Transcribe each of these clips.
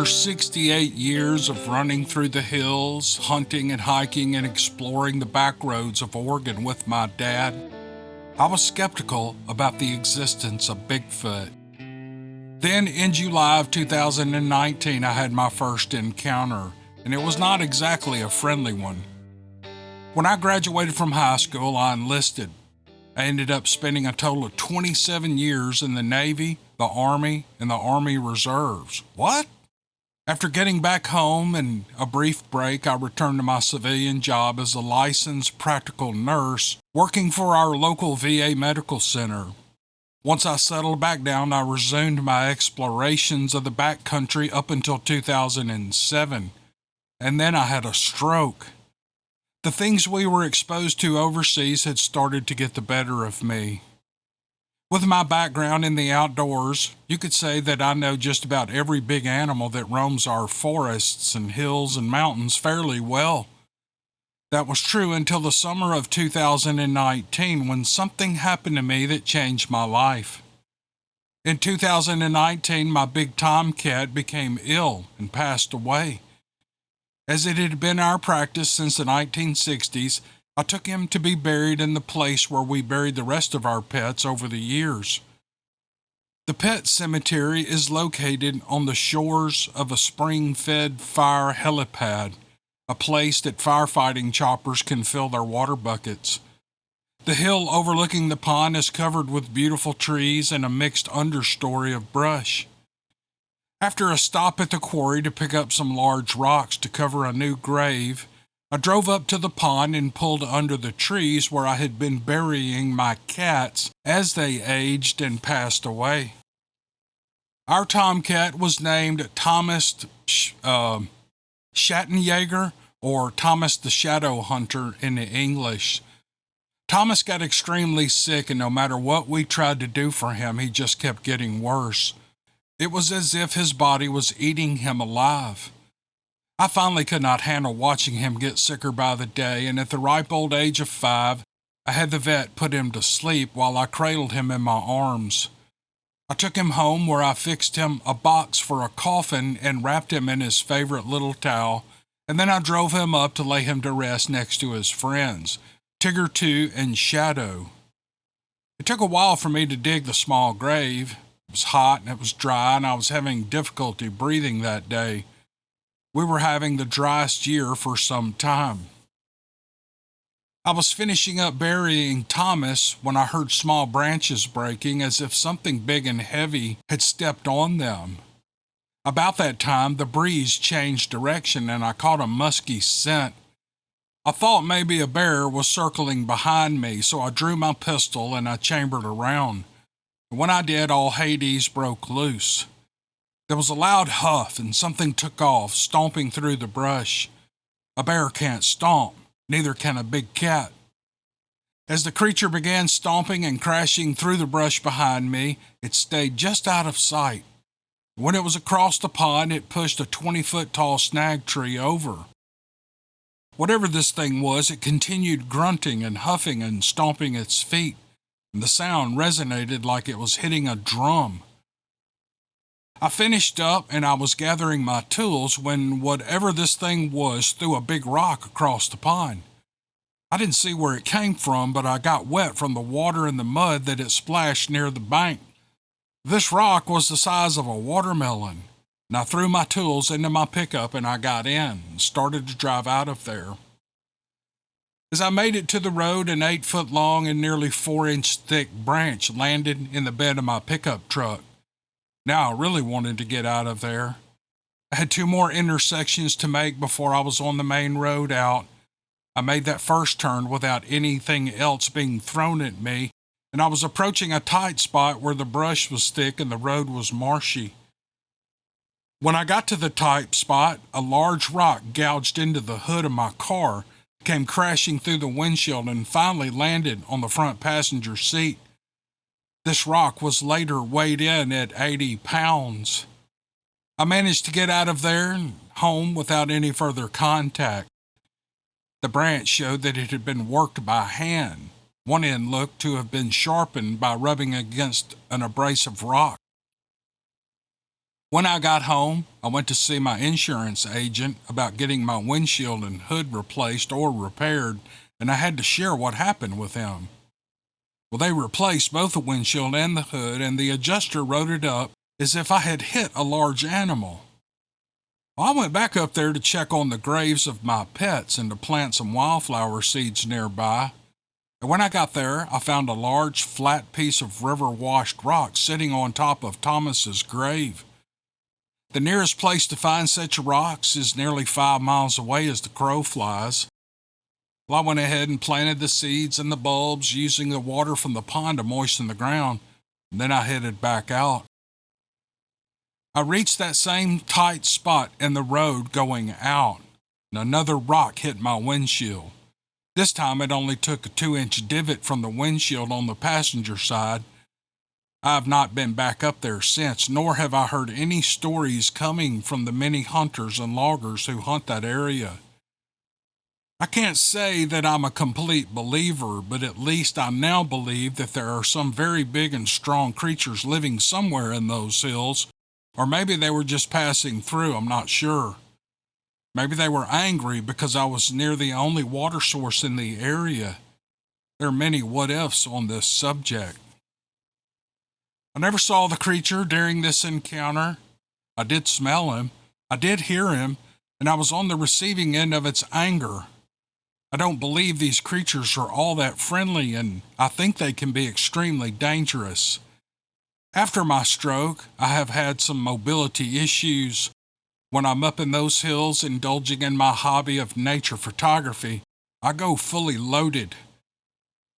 After 68 years of running through the hills, hunting and hiking and exploring the back roads of Oregon with my dad, I was skeptical about the existence of Bigfoot. Then in July of 2019, I had my first encounter, and it was not exactly a friendly one. When I graduated from high school, I enlisted. I ended up spending a total of 27 years in the Navy, the Army, and the Army Reserves. What? After getting back home and a brief break, I returned to my civilian job as a licensed practical nurse working for our local VA medical center. Once I settled back down, I resumed my explorations of the backcountry up until 2007, and then I had a stroke. The things we were exposed to overseas had started to get the better of me. With my background in the outdoors, you could say that I know just about every big animal that roams our forests and hills and mountains fairly well. That was true until the summer of 2019 when something happened to me that changed my life. In 2019, my big tomcat became ill and passed away. As it had been our practice since the 1960s, I took him to be buried in the place where we buried the rest of our pets over the years. The pet cemetery is located on the shores of a spring-fed fire helipad, a place that firefighting choppers can fill their water buckets. The hill overlooking the pond is covered with beautiful trees and a mixed understory of brush. After a stop at the quarry to pick up some large rocks to cover a new grave, I drove up to the pond and pulled under the trees where I had been burying my cats as they aged and passed away. Our tomcat was named Thomas Schattenjäger, or Thomas the Shadow Hunter in English. Thomas got extremely sick, and no matter what we tried to do for him, he just kept getting worse. It was as if his body was eating him alive. I finally could not handle watching him get sicker by the day, and at the ripe old age of 5, I had the vet put him to sleep while I cradled him in my arms. I took him home where I fixed him a box for a coffin and wrapped him in his favorite little towel, and then I drove him up to lay him to rest next to his friends, Tigger 2 and Shadow. It took a while for me to dig the small grave. It was hot and it was dry, and I was having difficulty breathing that day. We were having the driest year for some time. I was finishing up burying Thomas when I heard small branches breaking as if something big and heavy had stepped on them. About that time, the breeze changed direction and I caught a musky scent. I thought maybe a bear was circling behind me, so I drew my pistol and I chambered around. When I did, all Hades broke loose. There was a loud huff and something took off, stomping through the brush. A bear can't stomp, neither can a big cat. As the creature began stomping and crashing through the brush behind me, it stayed just out of sight. When it was across the pond, it pushed a 20-foot tall snag tree over. Whatever this thing was, it continued grunting and huffing and stomping its feet, and the sound resonated like it was hitting a drum. I finished up and I was gathering my tools when whatever this thing was threw a big rock across the pond. I didn't see where it came from, but I got wet from the water and the mud that it splashed near the bank. This rock was the size of a watermelon, and I threw my tools into my pickup and I got in and started to drive out of there. As I made it to the road, an 8-foot long and nearly 4-inch thick branch landed in the bed of my pickup truck. Now I really wanted to get out of there. I had 2 more intersections to make before I was on the main road out. I made that first turn without anything else being thrown at me, and I was approaching a tight spot where the brush was thick and the road was marshy. When I got to the tight spot, a large rock gouged into the hood of my car, came crashing through the windshield, and finally landed on the front passenger seat. This rock was later weighed in at 80 pounds. I managed to get out of there and home without any further contact. The branch showed that it had been worked by hand. One end looked to have been sharpened by rubbing against an abrasive rock. When I got home, I went to see my insurance agent about getting my windshield and hood replaced or repaired, and I had to share what happened with him. Well, they replaced both the windshield and the hood, and the adjuster wrote it up as if I had hit a large animal. Well, I went back up there to check on the graves of my pets and to plant some wildflower seeds nearby. And when I got there, I found a large, flat piece of river-washed rock sitting on top of Thomas's grave. The nearest place to find such rocks is nearly 5 miles away as the crow flies. Well, I went ahead and planted the seeds and the bulbs using the water from the pond to moisten the ground, and then I headed back out. I reached that same tight spot in the road going out, and another rock hit my windshield. This time it only took a 2-inch divot from the windshield on the passenger side. I have not been back up there since, nor have I heard any stories coming from the many hunters and loggers who hunt that area. I can't say that I'm a complete believer, but at least I now believe that there are some very big and strong creatures living somewhere in those hills, or maybe they were just passing through, I'm not sure. Maybe they were angry because I was near the only water source in the area. There are many what-ifs on this subject. I never saw the creature during this encounter. I did smell him, I did hear him, and I was on the receiving end of its anger. I don't believe these creatures are all that friendly, and I think they can be extremely dangerous. After my stroke, I have had some mobility issues. When I'm up in those hills indulging in my hobby of nature photography, I go fully loaded.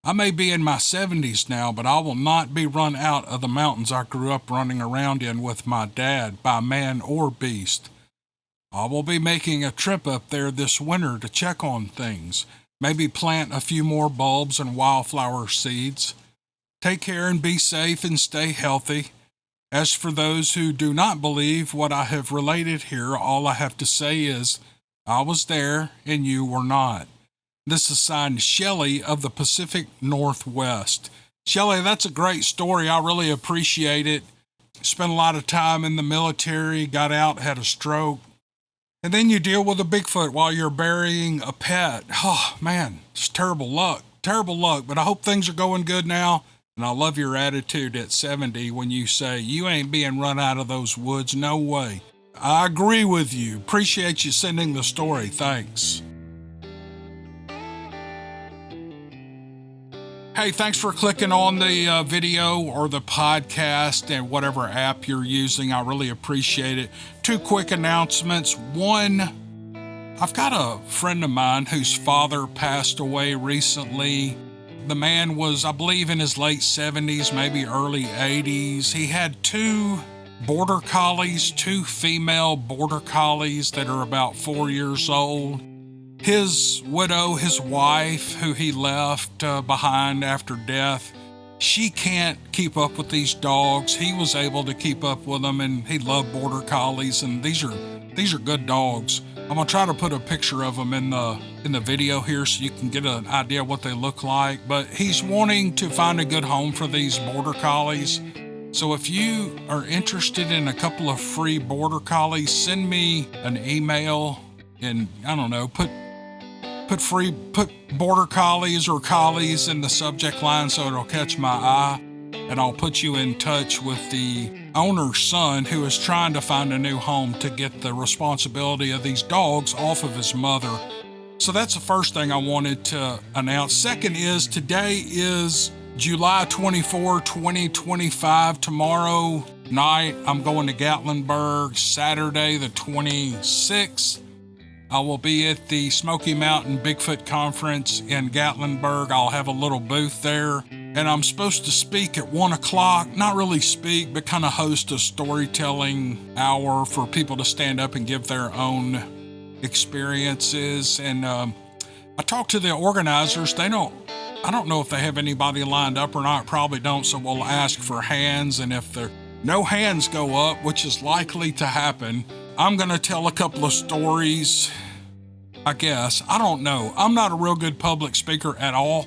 I may be in my 70s now, but I will not be run out of the mountains I grew up running around in with my dad by man or beast. I will be making a trip up there this winter to check on things, maybe plant a few more bulbs and wildflower seeds. Take care and be safe and stay healthy. As for those who do not believe what I have related here, all I have to say is, I was there and you were not. This is signed Shelley of the Pacific Northwest. Shelley, that's a great story. I really appreciate it. Spent a lot of time in the military, got out, had a stroke. And then you deal with a Bigfoot while you're burying a pet. Oh, man, it's terrible luck. Terrible luck, but I hope things are going good now. And I love your attitude at 70 when you say, you ain't being run out of those woods, no way. I agree with you. Appreciate you sending the story. Thanks. Hey, thanks for clicking on the video or the podcast and whatever app you're using. I really appreciate it. 2 quick announcements. One, I've got a friend of mine whose father passed away recently. The man was, I believe, in his late 70s, maybe early 80s. He had 2 border collies, 2 female border collies that are about 4 years old. His widow, his wife, who he left behind after death, she can't keep up with these dogs. He was able to keep up with them, and he loved border collies, and these are good dogs. I'm gonna try to put a picture of them in the video here so you can get an idea what they look like. But he's wanting to find a good home for these border collies. So if you are interested in a couple of free border collies, send me an email and I don't know, put border collies or collies in the subject line so it'll catch my eye, and I'll put you in touch with the owner's son who is trying to find a new home to get the responsibility of these dogs off of his mother. So that's the first thing I wanted to announce. Second is today is July 24, 2025. Tomorrow night I'm going to Gatlinburg. Saturday the 26th I will be at the Smoky Mountain Bigfoot Conference in Gatlinburg. I'll have a little booth there, and I'm supposed to speak at 1 o'clock. Not really speak, but kind of host a storytelling hour for people to stand up and give their own experiences. And I talked to the organizers. I don't know if they have anybody lined up or not. Probably don't, so we'll ask for hands. And if there no hands go up, which is likely to happen, I'm going to tell a couple of stories, I guess. I don't know. I'm not a real good public speaker at all,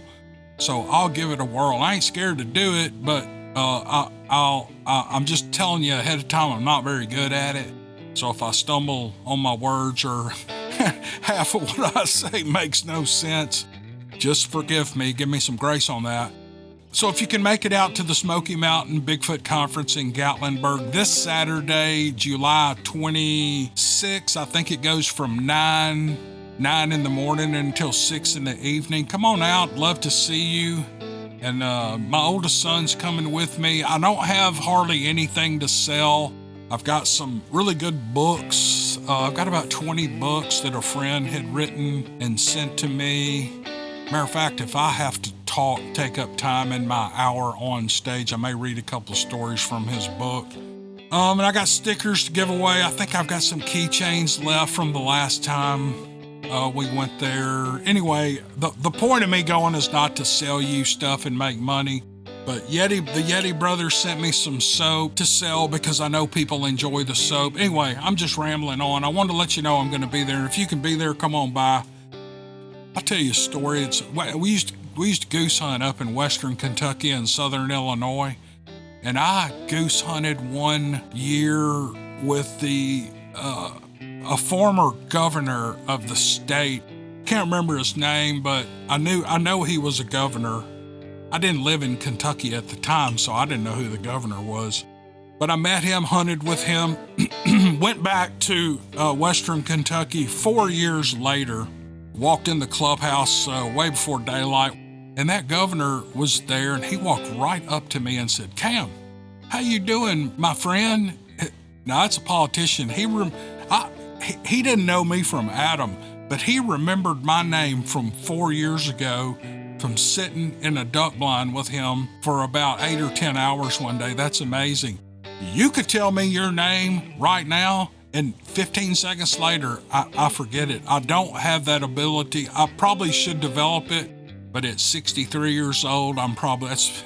so I'll give it a whirl. I ain't scared to do it, but I'm just telling you ahead of time, I'm not very good at it. So if I stumble on my words or half of what I say makes no sense, just forgive me. Give me some grace on that. So if you can make it out to the Smoky Mountain Bigfoot Conference in Gatlinburg this Saturday, July 26th, I think it goes from 9 in the morning until 6 in the evening. Come on out. Love to see you. And my oldest son's coming with me. I don't have hardly anything to sell. I've got some really good books. I've got about 20 books that a friend had written and sent to me. Matter of fact, if I have to take up time in my hour on stage, I may read a couple of stories from his book. And I got stickers to give away. I think I've got some keychains left from the last time we went there. Anyway, the point of me going is not to sell you stuff and make money. But the Yeti brothers sent me some soap to sell because I know people enjoy the soap. Anyway, I'm just rambling on. I wanted to let you know I'm going to be there. And if you can be there, come on by. I'll tell you a story. We used to goose hunt up in western Kentucky and southern Illinois. And I goose hunted one year with a former governor of the state. Can't remember his name, but I know he was a governor. I didn't live in Kentucky at the time, so I didn't know who the governor was. But I met him, hunted with him, went back to western Kentucky 4 years later, walked in the clubhouse way before daylight, and that governor was there, and he walked right up to me and said, "Cam, how you doing, my friend?" Now, that's a politician. He didn't know me from Adam, but he remembered my name from 4 years ago from sitting in a duck blind with him for about 8 or 10 hours one day. That's amazing. You could tell me your name right now, and 15 seconds later, I forget it. I don't have that ability. I probably should develop it, but at 63 years old, it's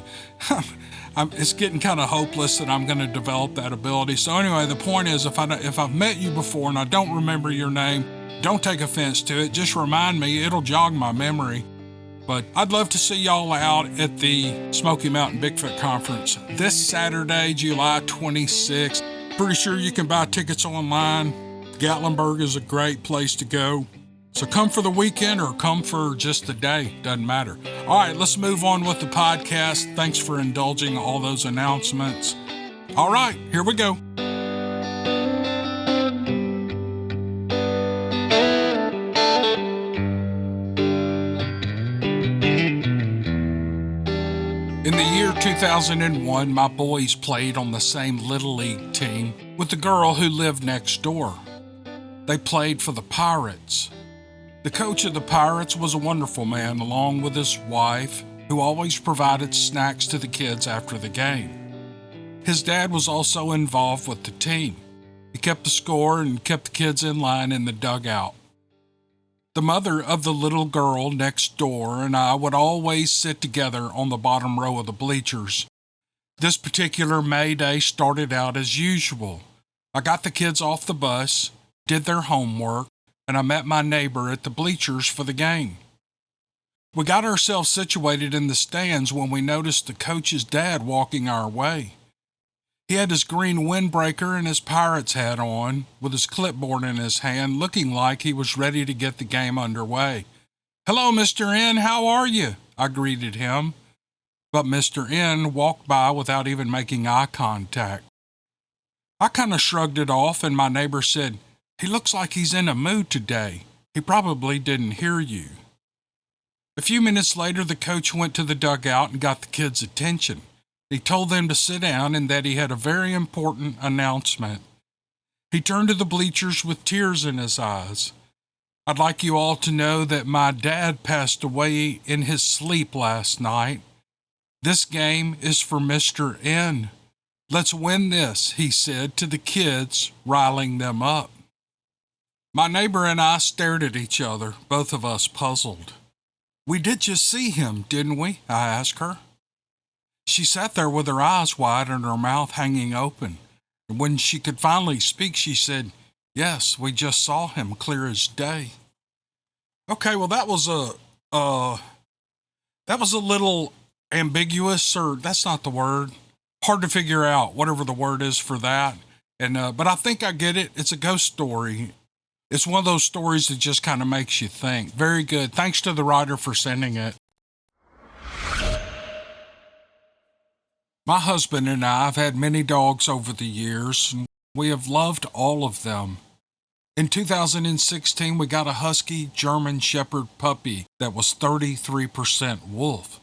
getting kind of hopeless that I'm going to develop that ability. So anyway, the point is, if I've met you before and I don't remember your name, don't take offense to it. Just remind me. It'll jog my memory. But I'd love to see y'all out at the Smoky Mountain Bigfoot Conference this Saturday, July 26th. Pretty sure you can buy tickets online. Gatlinburg is a great place to go. So come for the weekend or come for just the day. Doesn't matter. All right, let's move on with the podcast. Thanks for indulging all those announcements. All right, here we go. In the year 2001, my boys played on the same Little League team with the girl who lived next door. They played for the Pirates. The coach of the Pirates was a wonderful man, along with his wife, who always provided snacks to the kids after the game. His dad was also involved with the team. He kept the score and kept the kids in line in the dugout. The mother of the little girl next door and I would always sit together on the bottom row of the bleachers. This particular May Day started out as usual. I got the kids off the bus, did their homework, and I met my neighbor at the bleachers for the game. We got ourselves situated in the stands when we noticed the coach's dad walking our way. He had his green windbreaker and his Pirates hat on, with his clipboard in his hand, looking like he was ready to get the game underway. "Hello, Mr. N, how are you?" I greeted him. But Mr. N walked by without even making eye contact. I kind of shrugged it off, and my neighbor said, "He looks like he's in a mood today. He probably didn't hear you." A few minutes later, the coach went to the dugout and got the kids' attention. He told them to sit down and that he had a very important announcement. He turned to the bleachers with tears in his eyes. "I'd like you all to know that my dad passed away in his sleep last night. This game is for Mr. N. Let's win this," he said to the kids, riling them up. My neighbor and I stared at each other, both of us puzzled. "We did just see him, didn't we?" I asked her. She sat there with her eyes wide and her mouth hanging open. And when she could finally speak, she said, "Yes, we just saw him clear as day." Okay, well, that was a little ambiguous, or that's not the word. hard to figure out, whatever the word is for that. But I think I get it. It's a ghost story. It's one of those stories that just kind of makes you think. Very good. Thanks to the writer for sending it. My husband and I have had many dogs over the years, and we have loved all of them. In 2016, we got a husky German Shepherd puppy that was 33% wolf.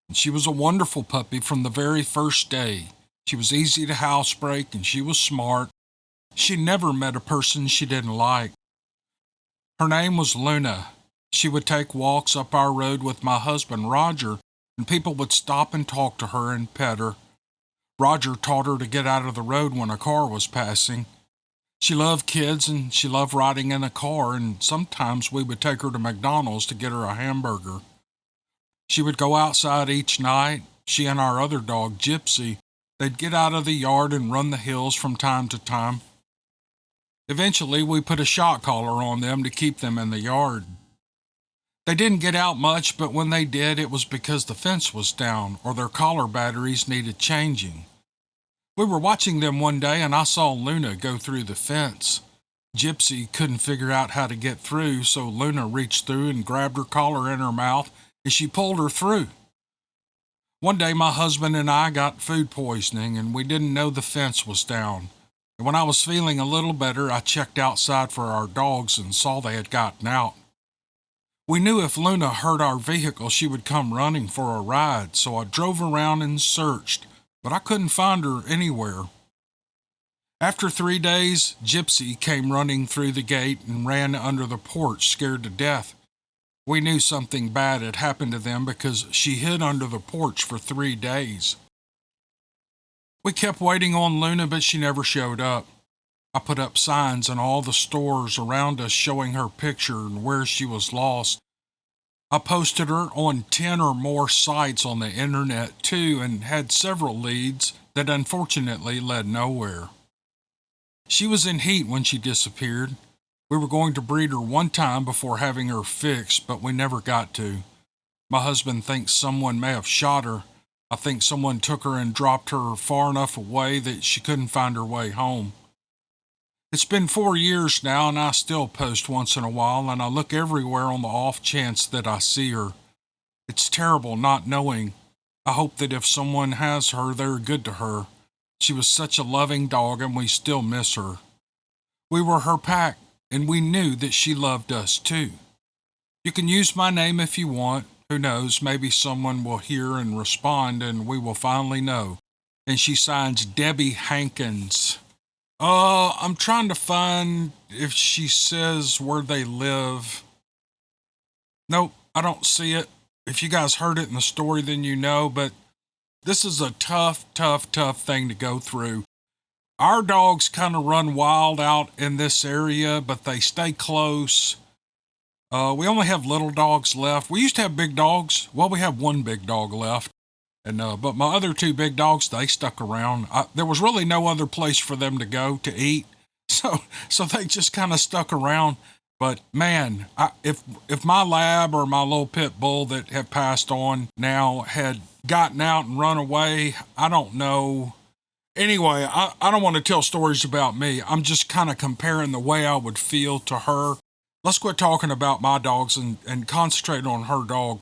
And she was a wonderful puppy from the very first day. She was easy to housebreak and she was smart. She never met a person she didn't like. Her name was Luna. She would take walks up our road with my husband, Roger, and people would stop and talk to her and pet her. Roger taught her to get out of the road when a car was passing. She loved kids and she loved riding in a car, and sometimes we would take her to McDonald's to get her a hamburger. She would go outside each night. She and our other dog, Gypsy, they'd get out of the yard and run the hills from time to time. Eventually, we put a shock collar on them to keep them in the yard. They didn't get out much, but when they did, it was because the fence was down or their collar batteries needed changing. We were watching them one day and I saw Luna go through the fence. Gypsy couldn't figure out how to get through, so Luna reached through and grabbed her collar in her mouth and she pulled her through. One day my husband and I got food poisoning and we didn't know the fence was down. And when I was feeling a little better, I checked outside for our dogs and saw they had gotten out. We knew if Luna heard our vehicle, she would come running for a ride, so I drove around and searched, but I couldn't find her anywhere. After 3 days, Gypsy came running through the gate and ran under the porch, scared to death. We knew something bad had happened to them because she hid under the porch for 3 days. We kept waiting on Luna, but she never showed up. I put up signs in all the stores around us showing her picture and where she was lost. I posted her on 10 or more sites on the internet too and had several leads that unfortunately led nowhere. She was in heat when she disappeared. We were going to breed her one time before having her fixed, but we never got to. My husband thinks someone may have shot her. I think someone took her and dropped her far enough away that she couldn't find her way home. It's been 4 years now, and I still post once in a while, and I look everywhere on the off chance that I see her. It's terrible not knowing. I hope that if someone has her, they're good to her. She was such a loving dog, and we still miss her. We were her pack, and we knew that she loved us too. You can use my name if you want. Who knows, maybe someone will hear and respond, and we will finally know. And she signs Debbie Hankins. I'm trying to find if she says where they live. Nope, I don't see it. If you guys heard it in the story, then you know, but this is a tough thing to go through. Our dogs kind of run wild out in this area, but they stay close. We only have little dogs left. We used to have big dogs. Well, we have one big dog left. But my other 2 big dogs, they stuck around. There was really no other place for them to go to eat, so they just kind of stuck around. But man, if my lab or my little pit bull that have passed on now had gotten out and run away, I don't know. Anyway, I don't want to tell stories about me. I'm just kind of comparing the way I would feel to her. Let's quit talking about my dogs and concentrate on her dog.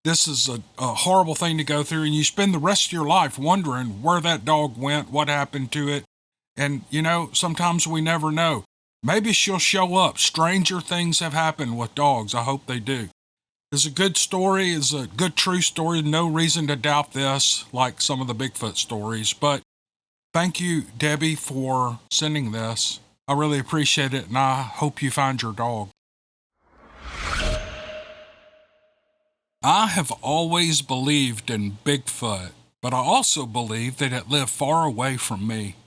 This is a horrible thing to go through, and you spend the rest of your life wondering where that dog went, what happened to it. And, sometimes we never know. Maybe she'll show up. Stranger things have happened with dogs. I hope they do. It's a good story. It's a good true story. No reason to doubt this, like some of the Bigfoot stories. But thank you, Debbie, for sending this. I really appreciate it, and I hope you find your dog. I have always believed in Bigfoot, but I also believe that it lived far away from me.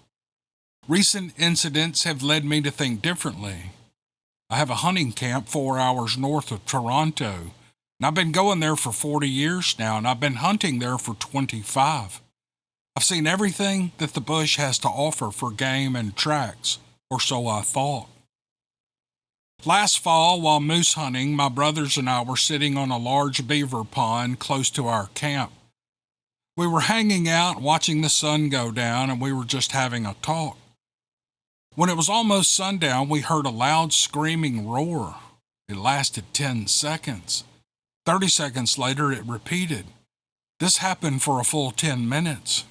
Recent incidents have led me to think differently. I have a hunting camp 4 hours north of Toronto, and I've been going there for 40 years now, and I've been hunting there for 25. I've seen everything that the bush has to offer for game and tracks, or so I thought. Last fall, while moose hunting, my brothers and I were sitting on a large beaver pond close to our camp. We were hanging out, watching the sun go down, and we were just having a talk. When it was almost sundown, we heard a loud screaming roar. It lasted 10 seconds. 30 seconds later, it repeated. This happened for a full 10 minutes.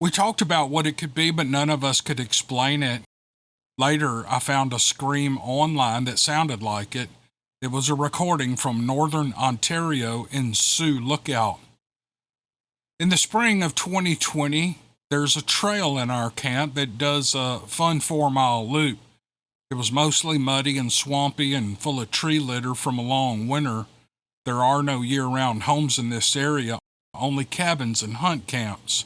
We talked about what it could be, but none of us could explain it. Later, I found a scream online that sounded like it. It was a recording from northern Ontario in Sioux Lookout. In the spring of 2020, there's a trail in our camp that does a fun 4-mile loop. It was mostly muddy and swampy and full of tree litter from a long winter. There are no year-round homes in this area, only cabins and hunt camps.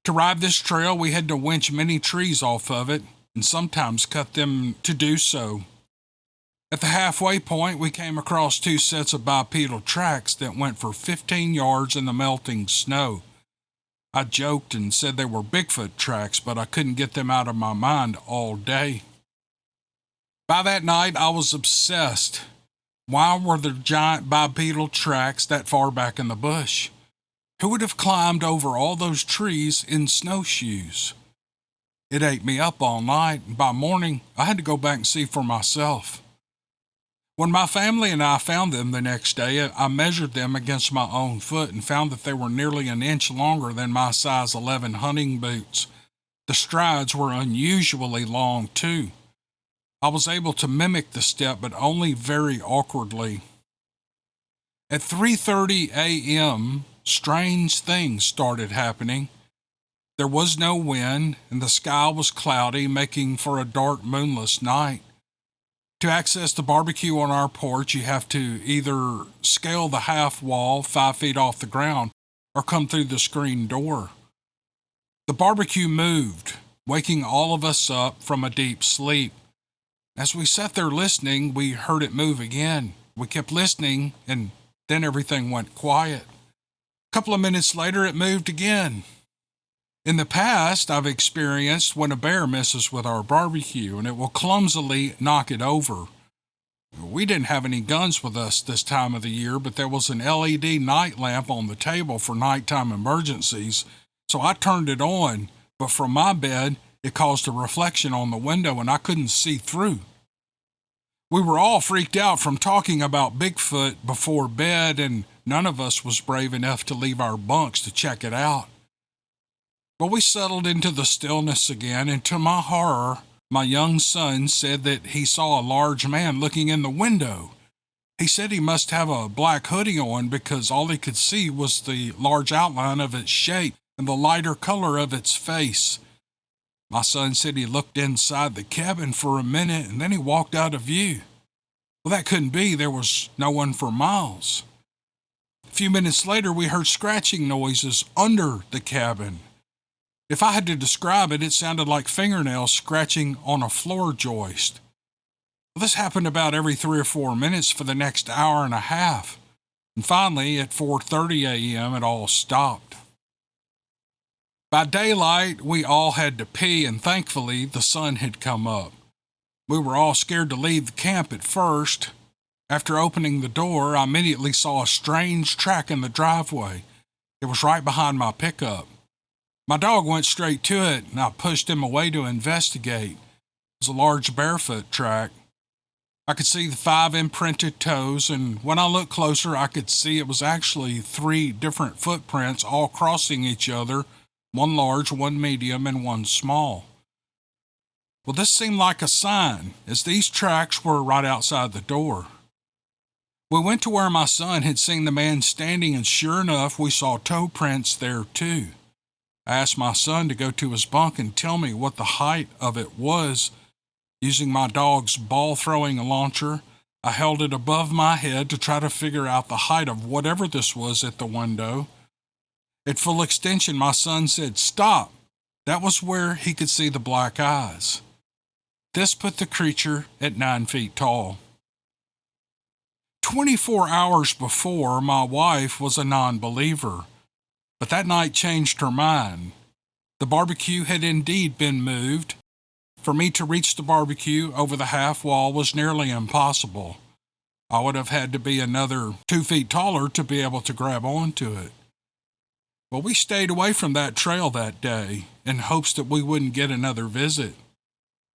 To ride this trail, we had to winch many trees off of it and sometimes cut them to do so. At the halfway point, we came across 2 sets of bipedal tracks that went for 15 yards in the melting snow. I joked and said they were Bigfoot tracks, but I couldn't get them out of my mind all day. By that night, I was obsessed. Why were the giant bipedal tracks that far back in the bush? Who would have climbed over all those trees in snowshoes? It ate me up all night, and by morning, I had to go back and see for myself. When my family and I found them the next day, I measured them against my own foot and found that they were nearly an inch longer than my size 11 hunting boots. The strides were unusually long, too. I was able to mimic the step, but only very awkwardly. At 3:30 a.m., strange things started happening. There was no wind, and the sky was cloudy, making for a dark, moonless night. To access the barbecue on our porch, you have to either scale the half wall 5 feet off the ground or come through the screen door. The barbecue moved, waking all of us up from a deep sleep. As we sat there listening, we heard it move again. We kept listening, and then everything went quiet. A couple of minutes later, it moved again. In the past, I've experienced when a bear messes with our barbecue and it will clumsily knock it over. We didn't have any guns with us this time of the year, but there was an LED night lamp on the table for nighttime emergencies, so I turned it on, but from my bed, it caused a reflection on the window and I couldn't see through. We were all freaked out from talking about Bigfoot before bed, and none of us was brave enough to leave our bunks to check it out. But we settled into the stillness again, and to my horror, my young son said that he saw a large man looking in the window. He said he must have a black hoodie on because all he could see was the large outline of its shape and the lighter color of its face. My son said he looked inside the cabin for a minute and then he walked out of view. Well, that couldn't be. There was no one for miles. A few minutes later, we heard scratching noises under the cabin. If I had to describe it, it sounded like fingernails scratching on a floor joist. Well, this happened about every 3 or 4 minutes for the next hour and a half. And finally, at 4:30 a.m., it all stopped. By daylight, we all had to pee, and thankfully, the sun had come up. We were all scared to leave the camp at first. After opening the door, I immediately saw a strange track in the driveway. It was right behind my pickup. My dog went straight to it, and I pushed him away to investigate. It was a large barefoot track. I could see the 5 imprinted toes, and when I looked closer, I could see it was actually 3 different footprints all crossing each other, one large, one medium, and one small. Well, this seemed like a sign, as these tracks were right outside the door. We went to where my son had seen the man standing, and sure enough, we saw toe prints there too. I asked my son to go to his bunk and tell me what the height of it was. Using my dog's ball-throwing launcher, I held it above my head to try to figure out the height of whatever this was at the window. At full extension, my son said, "Stop." That was where he could see the black eyes. This put the creature at 9 feet tall. 24 hours before, my wife was a non-believer. But that night changed her mind. The barbecue had indeed been moved. For me to reach the barbecue over the half wall was nearly impossible. I would have had to be another 2 feet taller to be able to grab onto it. Well, we stayed away from that trail that day in hopes that we wouldn't get another visit.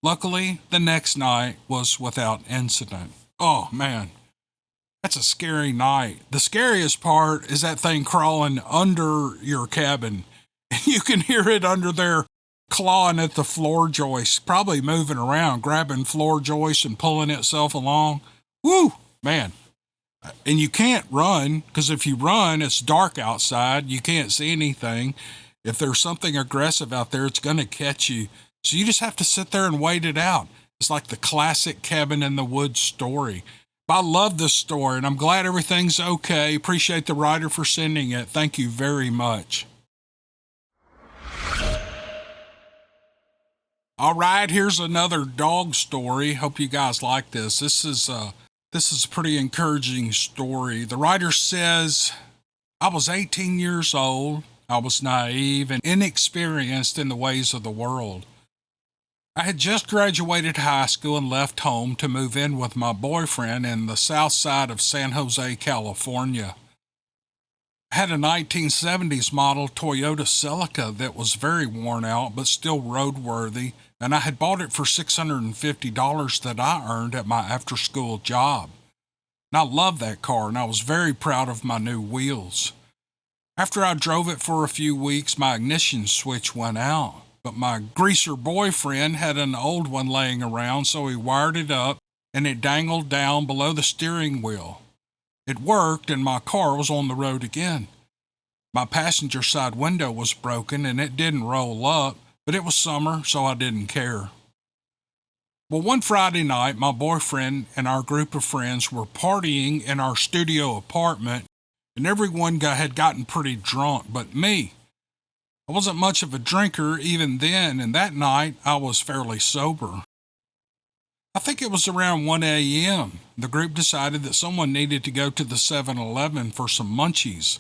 Luckily, the next night was without incident. Oh, man. That's a scary night. The scariest part is that thing crawling under your cabin. And you can hear it under there clawing at the floor joist, probably moving around, grabbing floor joists and pulling itself along. Woo! Man. And you can't run, because if you run, it's dark outside. You can't see anything. If there's something aggressive out there, it's going to catch you. So you just have to sit there and wait it out. It's like the classic cabin in the woods story. I love this story, and I'm glad everything's okay. Appreciate the writer for sending it. Thank you very much. All right, here's another dog story. Hope you guys like this. This is a pretty encouraging story. The writer says, I was 18 years old. I was naive and inexperienced in the ways of the world. I had just graduated high school and left home to move in with my boyfriend in the south side of San Jose, California. I had a 1970s model Toyota Celica that was very worn out but still roadworthy, and I had bought it for $650 that I earned at my after-school job. And I loved that car, and I was very proud of my new wheels. After I drove it for a few weeks, my ignition switch went out. But my greaser boyfriend had an old one laying around, so he wired it up, and it dangled down below the steering wheel. It worked, and my car was on the road again. My passenger side window was broken, and it didn't roll up, but it was summer, so I didn't care. Well, one Friday night, my boyfriend and our group of friends were partying in our studio apartment, and everyone had gotten pretty drunk but me. I wasn't much of a drinker even then, and that night I was fairly sober. I think it was around 1 a.m. The group decided that someone needed to go to the 7-Eleven for some munchies,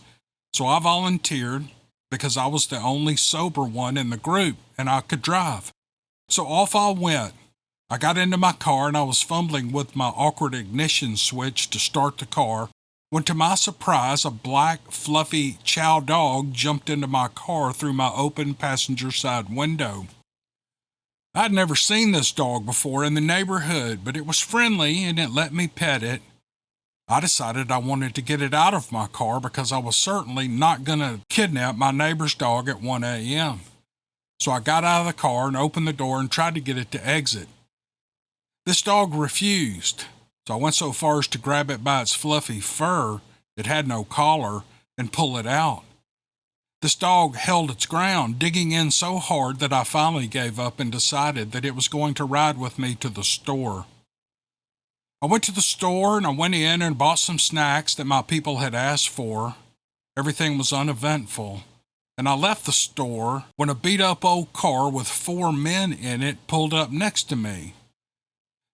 so I volunteered because I was the only sober one in the group and I could drive. So off I went. I got into my car and I was fumbling with my awkward ignition switch to start the car when, to my surprise, a black, fluffy chow dog jumped into my car through my open passenger side window. I'd never seen this dog before in the neighborhood, but it was friendly and it let me pet it. I decided I wanted to get it out of my car because I was certainly not going to kidnap my neighbor's dog at 1 a.m. So I got out of the car and opened the door and tried to get it to exit. This dog refused. So I went so far as to grab it by its fluffy fur, it had no collar, and pull it out. This dog held its ground, digging in so hard that I finally gave up and decided that it was going to ride with me to the store. I went to the store and I went in and bought some snacks that my people had asked for. Everything was uneventful, and I left the store when a beat-up old car with 4 men in it pulled up next to me.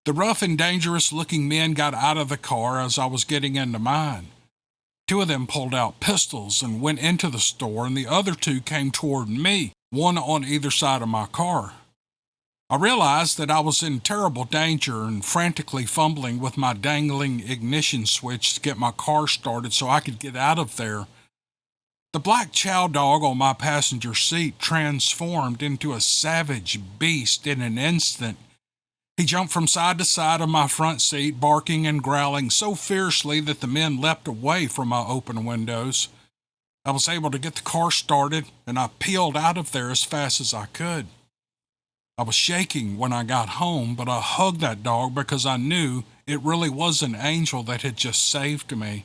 The rough and dangerous-looking men got out of the car as I was getting into mine. 2 of them pulled out pistols and went into the store, and the other 2 came toward me, one on either side of my car. I realized that I was in terrible danger and frantically fumbling with my dangling ignition switch to get my car started so I could get out of there. The black chow dog on my passenger seat transformed into a savage beast in an instant. He jumped from side to side of my front seat, barking and growling so fiercely that the men leapt away from my open windows. I was able to get the car started, and I peeled out of there as fast as I could. I was shaking when I got home, but I hugged that dog because I knew it really was an angel that had just saved me.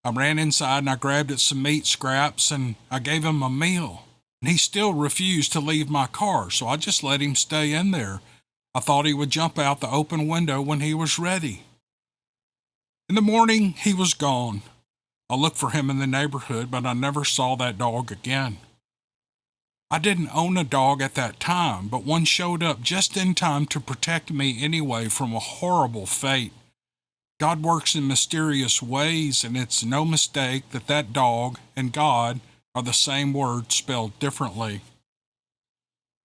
I ran inside and I grabbed it some meat scraps and I gave him a meal. And he still refused to leave my car, so I just let him stay in there. I thought he would jump out the open window when he was ready. In the morning, he was gone. I looked for him in the neighborhood, but I never saw that dog again. I didn't own a dog at that time, but one showed up just in time to protect me anyway from a horrible fate. God works in mysterious ways, and it's no mistake that that dog and God are the same word spelled differently.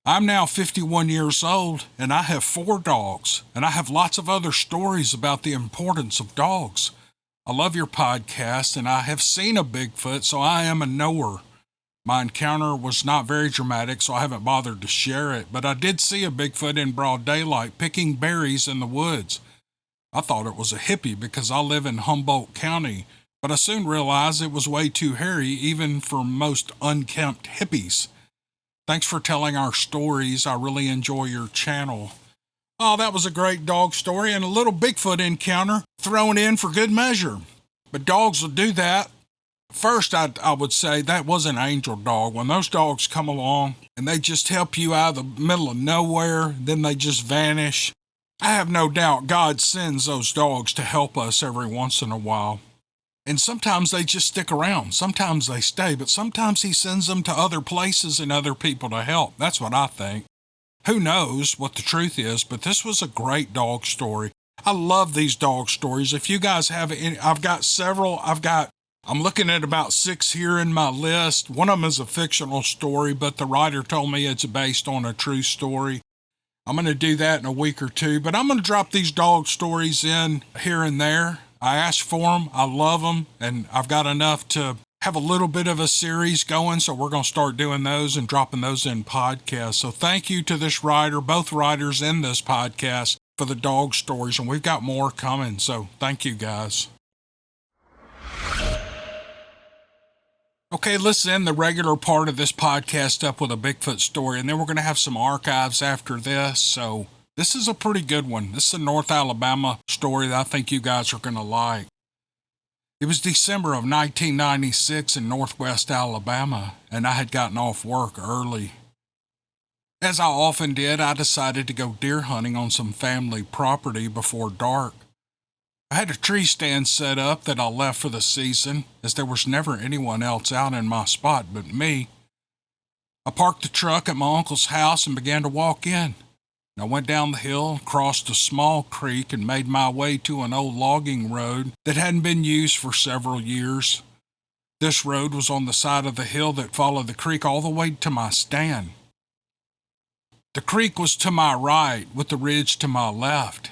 I'm now 51 years old, and I have 4 dogs, and I have lots of other stories about the importance of dogs. I love your podcast, and I have seen a Bigfoot, so I am a knower. My encounter was not very dramatic, so I haven't bothered to share it, but I did see a Bigfoot in broad daylight picking berries in the woods. I thought it was a hippie because I live in Humboldt County, but I soon realized it was way too hairy even for most unkempt hippies. Thanks for telling our stories. I really enjoy your channel. Oh, that was a great dog story and a little Bigfoot encounter thrown in for good measure. But dogs will do that. First, I would say that was an angel dog. When those dogs come along and they just help you out of the middle of nowhere, then they just vanish. I have no doubt God sends those dogs to help us every once in a while. And sometimes they just stick around. Sometimes they stay, but sometimes he sends them to other places and other people to help. That's what I think. Who knows what the truth is, but this was a great dog story. I love these dog stories. If you guys have any, I've got several. I'm looking at about 6 here in my list. One of them is a fictional story, but the writer told me it's based on a true story. I'm going to do that in a week or two, but I'm going to drop these dog stories in here and there. I asked for them. I love them, and I've got enough to have a little bit of a series going, so we're going to start doing those and dropping those in podcasts. So thank you to this writer, both writers in this podcast, for the dog stories, and we've got more coming, so thank you guys. Okay, let's end the regular part of this podcast up with a Bigfoot story, and then we're going to have some archives after this. So this is a pretty good one. This is a North Alabama story that I think you guys are going to like. It was December of 1996 in Northwest Alabama, and I had gotten off work early. As I often did, I decided to go deer hunting on some family property before dark. I had a tree stand set up that I left for the season, as there was never anyone else out in my spot but me. I parked the truck at my uncle's house and began to walk in. I went down the hill, crossed a small creek, and made my way to an old logging road that hadn't been used for several years. This road was on the side of the hill that followed the creek all the way to my stand. The creek was to my right, with the ridge to my left.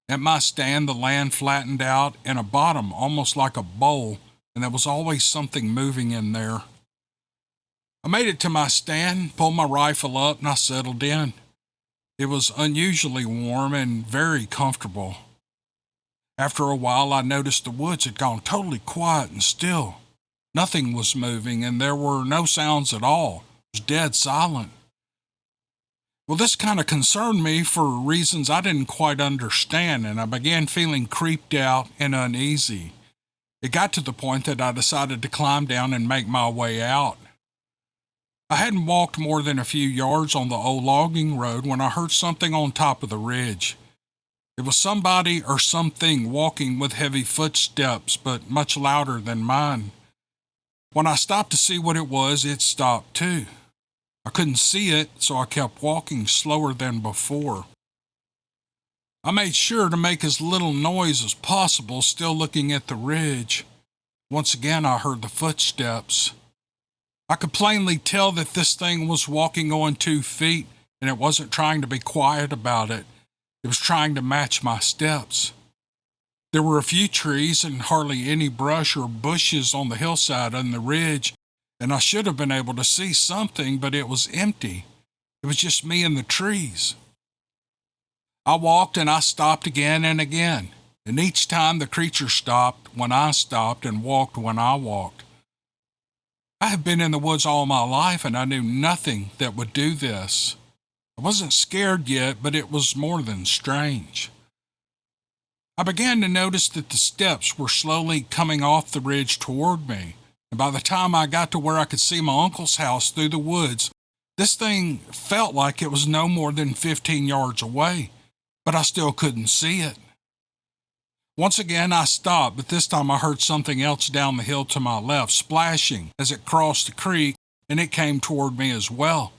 At my stand, the land flattened out in a bottom almost like a bowl, and there was always something moving in there. I made it to my stand, pulled my rifle up, and I settled in. It was unusually warm and very comfortable. After a while, I noticed the woods had gone totally quiet and still. Nothing was moving, and there were no sounds at all. It was dead silent. Well, this kind of concerned me for reasons I didn't quite understand, and I began feeling creeped out and uneasy. It got to the point that I decided to climb down and make my way out. I hadn't walked more than a few yards on the old logging road when I heard something on top of the ridge. It was somebody or something walking with heavy footsteps, but much louder than mine. When I stopped to see what it was, it stopped too. I couldn't see it, so I kept walking slower than before. I made sure to make as little noise as possible, still looking at the ridge. Once again, I heard the footsteps. I could plainly tell that this thing was walking on 2 feet, and it wasn't trying to be quiet about it. It was trying to match my steps. There were a few trees and hardly any brush or bushes on the hillside and the ridge, and I should have been able to see something, but it was empty. It was just me and the trees. I walked and I stopped again and again, and each time the creature stopped when I stopped and walked when I walked. I have been in the woods all my life, and I knew nothing that would do this. I wasn't scared yet, but it was more than strange. I began to notice that the steps were slowly coming off the ridge toward me, and by the time I got to where I could see my uncle's house through the woods, this thing felt like it was no more than 15 yards away, but I still couldn't see it. Once again, I stopped, but this time I heard something else down the hill to my left, splashing as it crossed the creek, and it came toward me as well.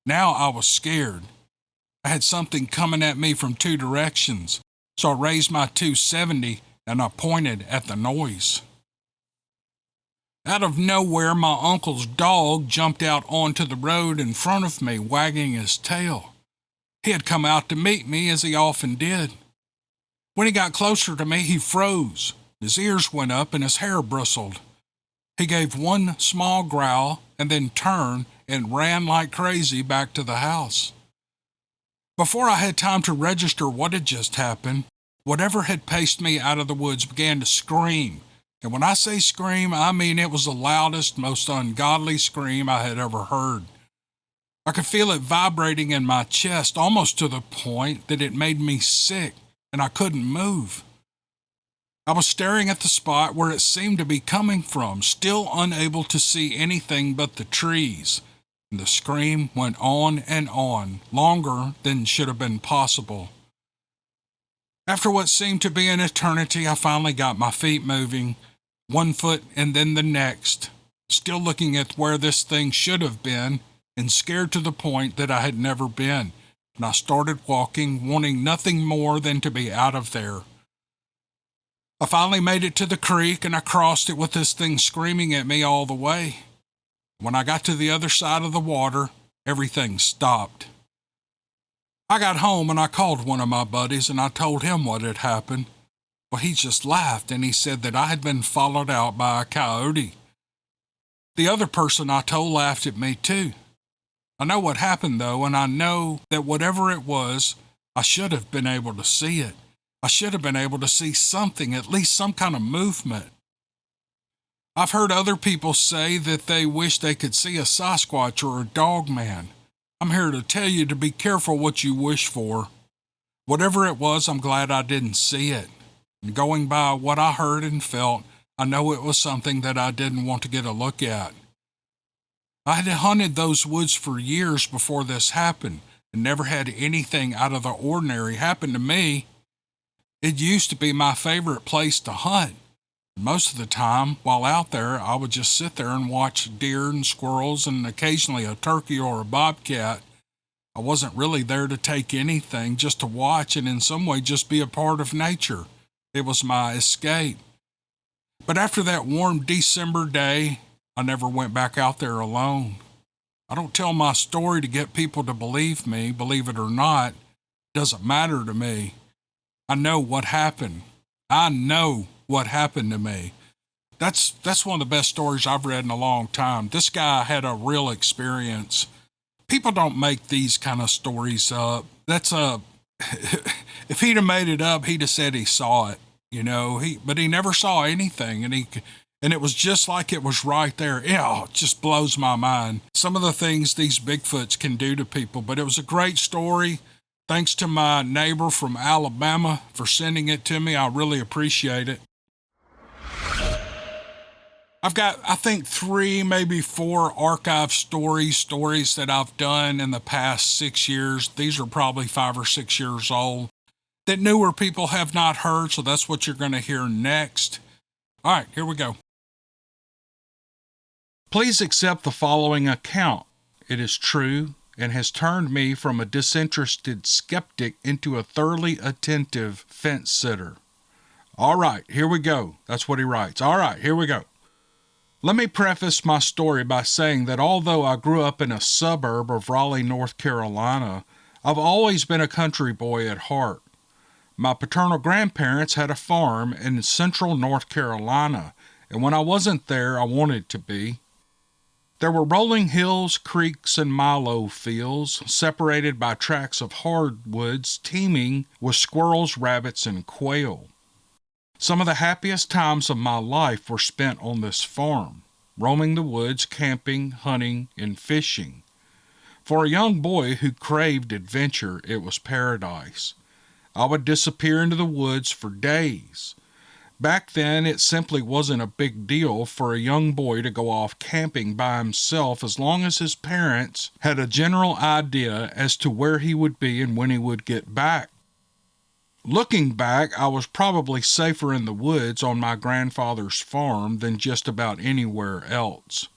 Now I was scared. I had something coming at me from 2 directions, so I raised my .270 and I pointed at the noise. Out of nowhere, my uncle's dog jumped out onto the road in front of me, wagging his tail. He had come out to meet me, as he often did. When he got closer to me, he froze. His ears went up and his hair bristled. He gave one small growl and then turned and ran like crazy back to the house. Before I had time to register what had just happened, whatever had paced me out of the woods began to scream. And when I say scream, I mean it was the loudest, most ungodly scream I had ever heard. I could feel it vibrating in my chest almost to the point that it made me sick, and I couldn't move. I was staring at the spot where it seemed to be coming from, still unable to see anything but the trees. And the scream went on and on, longer than should have been possible. After what seemed to be an eternity, I finally got my feet moving, one foot and then the next, still looking at where this thing should have been, and scared to the point that I had never been. And I started walking, wanting nothing more than to be out of there. I finally made it to the creek, and I crossed it with this thing screaming at me all the way. When I got to the other side of the water, everything stopped. I got home and I called one of my buddies and I told him what had happened. Well, he just laughed and he said that I had been followed out by a coyote. The other person I told laughed at me too. I know what happened though, and I know that whatever it was, I should have been able to see it. I should have been able to see something, at least some kind of movement. I've heard other people say that they wish they could see a Sasquatch or a dog man. I'm here to tell you to be careful what you wish for. Whatever it was, I'm glad I didn't see it. And going by what I heard and felt, I know it was something that I didn't want to get a look at. I had hunted those woods for years before this happened and never had anything out of the ordinary happen to me. It used to be my favorite place to hunt. Most of the time, while out there, I would just sit there and watch deer and squirrels and occasionally a turkey or a bobcat. I wasn't really there to take anything, just to watch and in some way just be a part of nature. It was my escape. But after that warm December day, I never went back out there alone. I don't tell my story to get people to believe me, believe it or not. It doesn't matter to me. I know what happened. I know what happened to me. That's one of the best stories I've read in a long time. This guy had a real experience. People don't make these kind of stories up. If he'd have made it up, he'd have said he saw it, but he never saw anything, and it was just like it was right there. It just blows my mind. Some of the things these Bigfoots can do to people, but it was a great story. Thanks to my neighbor from Alabama for sending it to me. I really appreciate it. I've got, I think, 3, maybe 4 archive stories that I've done in the past 6 years. These are probably 5 or 6 years old that newer people have not heard, so that's what you're going to hear next. All right, here we go. Please accept the following account. It is true and has turned me from a disinterested skeptic into a thoroughly attentive fence sitter. All right, here we go. That's what he writes. All right, here we go. Let me preface my story by saying that although I grew up in a suburb of Raleigh, North Carolina, I've always been a country boy at heart. My paternal grandparents had a farm in central North Carolina, and when I wasn't there, I wanted to be. There were rolling hills, creeks, and milo fields, separated by tracts of hardwoods teeming with squirrels, rabbits, and quail. Some of the happiest times of my life were spent on this farm, roaming the woods, camping, hunting, and fishing. For a young boy who craved adventure, it was paradise. I would disappear into the woods for days. Back then, it simply wasn't a big deal for a young boy to go off camping by himself as long as his parents had a general idea as to where he would be and when he would get back. Looking back, I was probably safer in the woods on my grandfather's farm than just about anywhere else.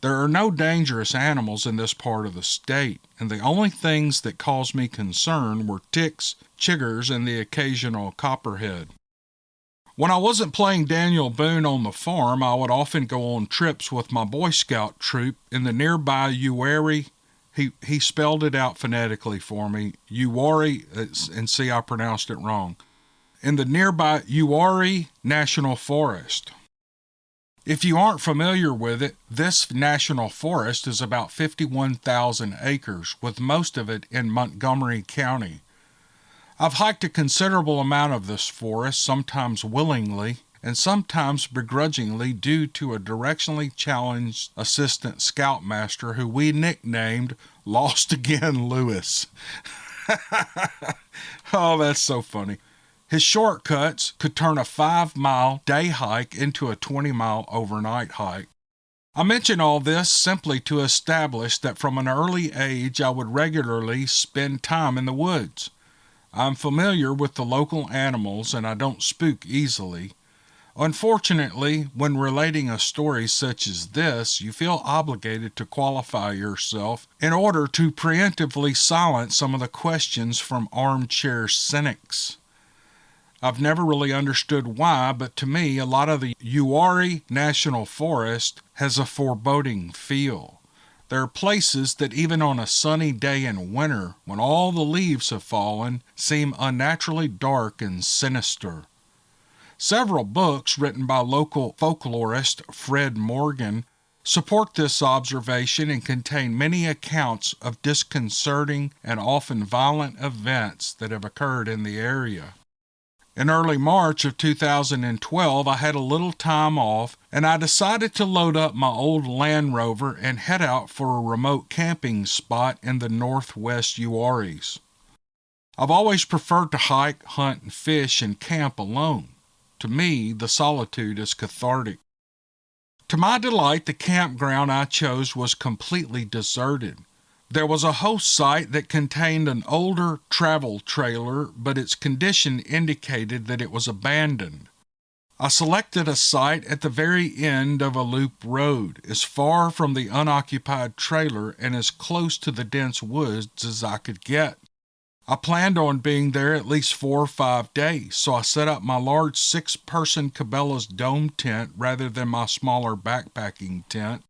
There are no dangerous animals in this part of the state, and the only things that caused me concern were ticks, chiggers, and the occasional copperhead. When I wasn't playing Daniel Boone on the farm, I would often go on trips with my Boy Scout troop in the nearby Eerily. He spelled it out phonetically for me. Eerily, and see, I pronounced it wrong. In the nearby Eerily National Forest. If you aren't familiar with it, this national forest is about 51,000 acres, with most of it in Montgomery County. I've hiked a considerable amount of this forest, sometimes willingly and sometimes begrudgingly due to a directionally challenged assistant scoutmaster who we nicknamed Lost Again Lewis. Oh, that's so funny. His shortcuts could turn a 5-mile day hike into a 20-mile overnight hike. I mention all this simply to establish that from an early age I would regularly spend time in the woods. I'm familiar with the local animals and I don't spook easily. Unfortunately, when relating a story such as this, you feel obligated to qualify yourself in order to preemptively silence some of the questions from armchair cynics. I've never really understood why, but to me, a lot of the Uwharrie National Forest has a foreboding feel. There are places that even on a sunny day in winter, when all the leaves have fallen, seem unnaturally dark and sinister. Several books written by local folklorist Fred Morgan support this observation and contain many accounts of disconcerting and often violent events that have occurred in the area. In early March of 2012, I had a little time off and I decided to load up my old Land Rover and head out for a remote camping spot in the northwest Uwharries. I've always preferred to hike, hunt, and fish and camp alone. To me, the solitude is cathartic. To my delight, the campground I chose was completely deserted. There was a host site that contained an older travel trailer, but its condition indicated that it was abandoned. I selected a site at the very end of a loop road, as far from the unoccupied trailer and as close to the dense woods as I could get. I planned on being there at least 4 or 5 days, so I set up my large 6-person Cabela's dome tent rather than my smaller backpacking tent.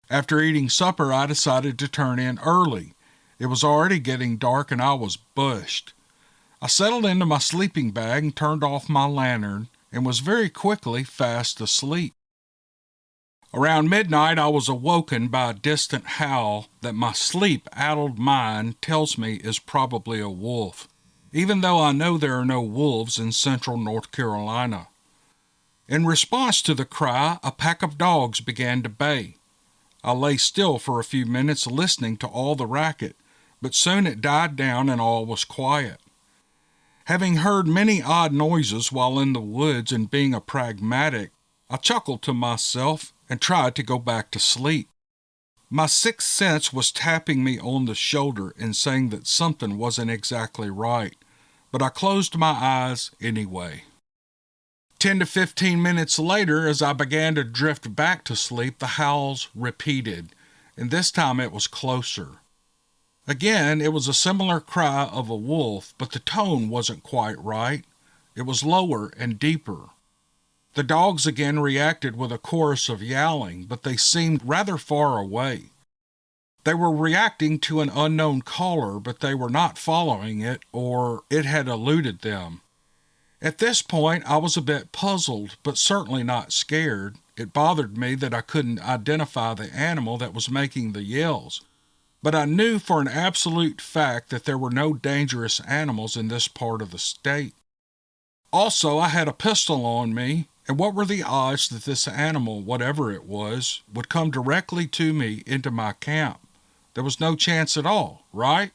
After eating supper, I decided to turn in early. It was already getting dark and I was bushed. I settled into my sleeping bag and turned off my lantern and was very quickly fast asleep. Around midnight, I was awoken by a distant howl that my sleep-addled mind tells me is probably a wolf, even though I know there are no wolves in central North Carolina. In response to the cry, a pack of dogs began to bay. I lay still for a few minutes listening to all the racket, but soon it died down and all was quiet. Having heard many odd noises while in the woods and being a pragmatic, I chuckled to myself and tried to go back to sleep. My sixth sense was tapping me on the shoulder and saying that something wasn't exactly right, but I closed my eyes anyway. 10 to 15 minutes later, as I began to drift back to sleep, the howls repeated, and this time it was closer. Again, it was a similar cry of a wolf, but the tone wasn't quite right. It was lower and deeper. The dogs again reacted with a chorus of yowling, but they seemed rather far away. They were reacting to an unknown caller, but they were not following it, or it had eluded them. At this point, I was a bit puzzled, but certainly not scared. It bothered me that I couldn't identify the animal that was making the yells, but I knew for an absolute fact that there were no dangerous animals in this part of the state. Also, I had a pistol on me, and what were the odds that this animal, whatever it was, would come directly to me into my camp? There was no chance at all, right?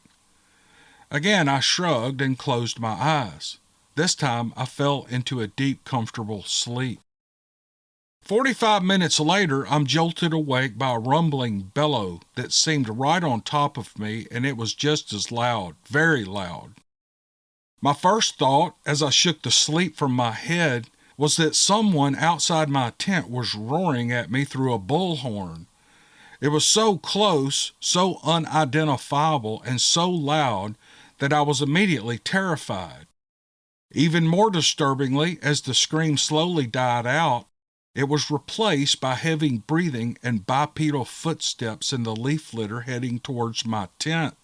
Again, I shrugged and closed my eyes. This time, I fell into a deep, comfortable sleep. 45 minutes later, I'm jolted awake by a rumbling bellow that seemed right on top of me, and it was just as loud, very loud. My first thought, as I shook the sleep from my head, was that someone outside my tent was roaring at me through a bullhorn. It was so close, so unidentifiable, and so loud that I was immediately terrified. Even more disturbingly, as the scream slowly died out, it was replaced by heavy breathing and bipedal footsteps in the leaf litter heading towards my tent.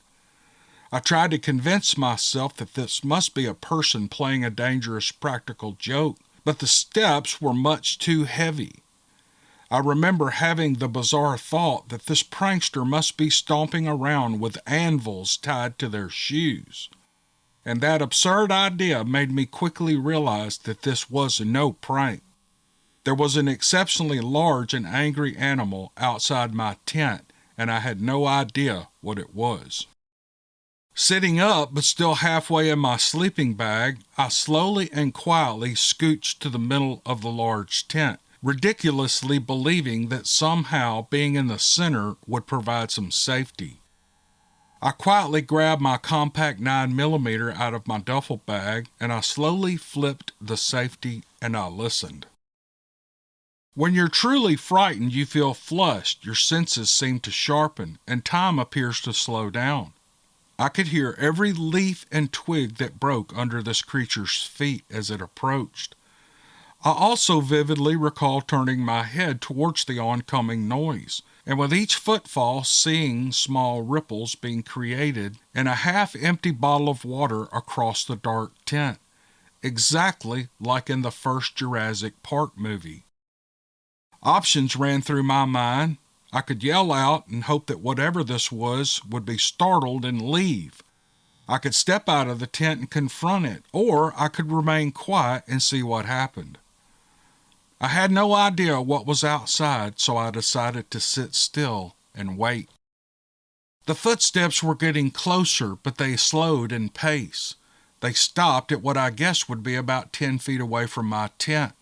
I tried to convince myself that this must be a person playing a dangerous practical joke, but the steps were much too heavy. I remember having the bizarre thought that this prankster must be stomping around with anvils tied to their shoes. And that absurd idea made me quickly realize that this was no prank. There was an exceptionally large and angry animal outside my tent, and I had no idea what it was. Sitting up, but still halfway in my sleeping bag, I slowly and quietly scooched to the middle of the large tent, ridiculously believing that somehow being in the center would provide some safety. I quietly grabbed my compact 9mm out of my duffel bag, and I slowly flipped the safety and I listened. When you're truly frightened, you feel flushed, your senses seem to sharpen, and time appears to slow down. I could hear every leaf and twig that broke under this creature's feet as it approached. I also vividly recall turning my head towards the oncoming noise, and with each footfall seeing small ripples being created and a half-empty bottle of water across the dark tent, exactly like in the first Jurassic Park movie. Options ran through my mind. I could yell out and hope that whatever this was would be startled and leave. I could step out of the tent and confront it, or I could remain quiet and see what happened. I had no idea what was outside, so I decided to sit still and wait. The footsteps were getting closer, but they slowed in pace. They stopped at what I guessed would be about 10 feet away from my tent.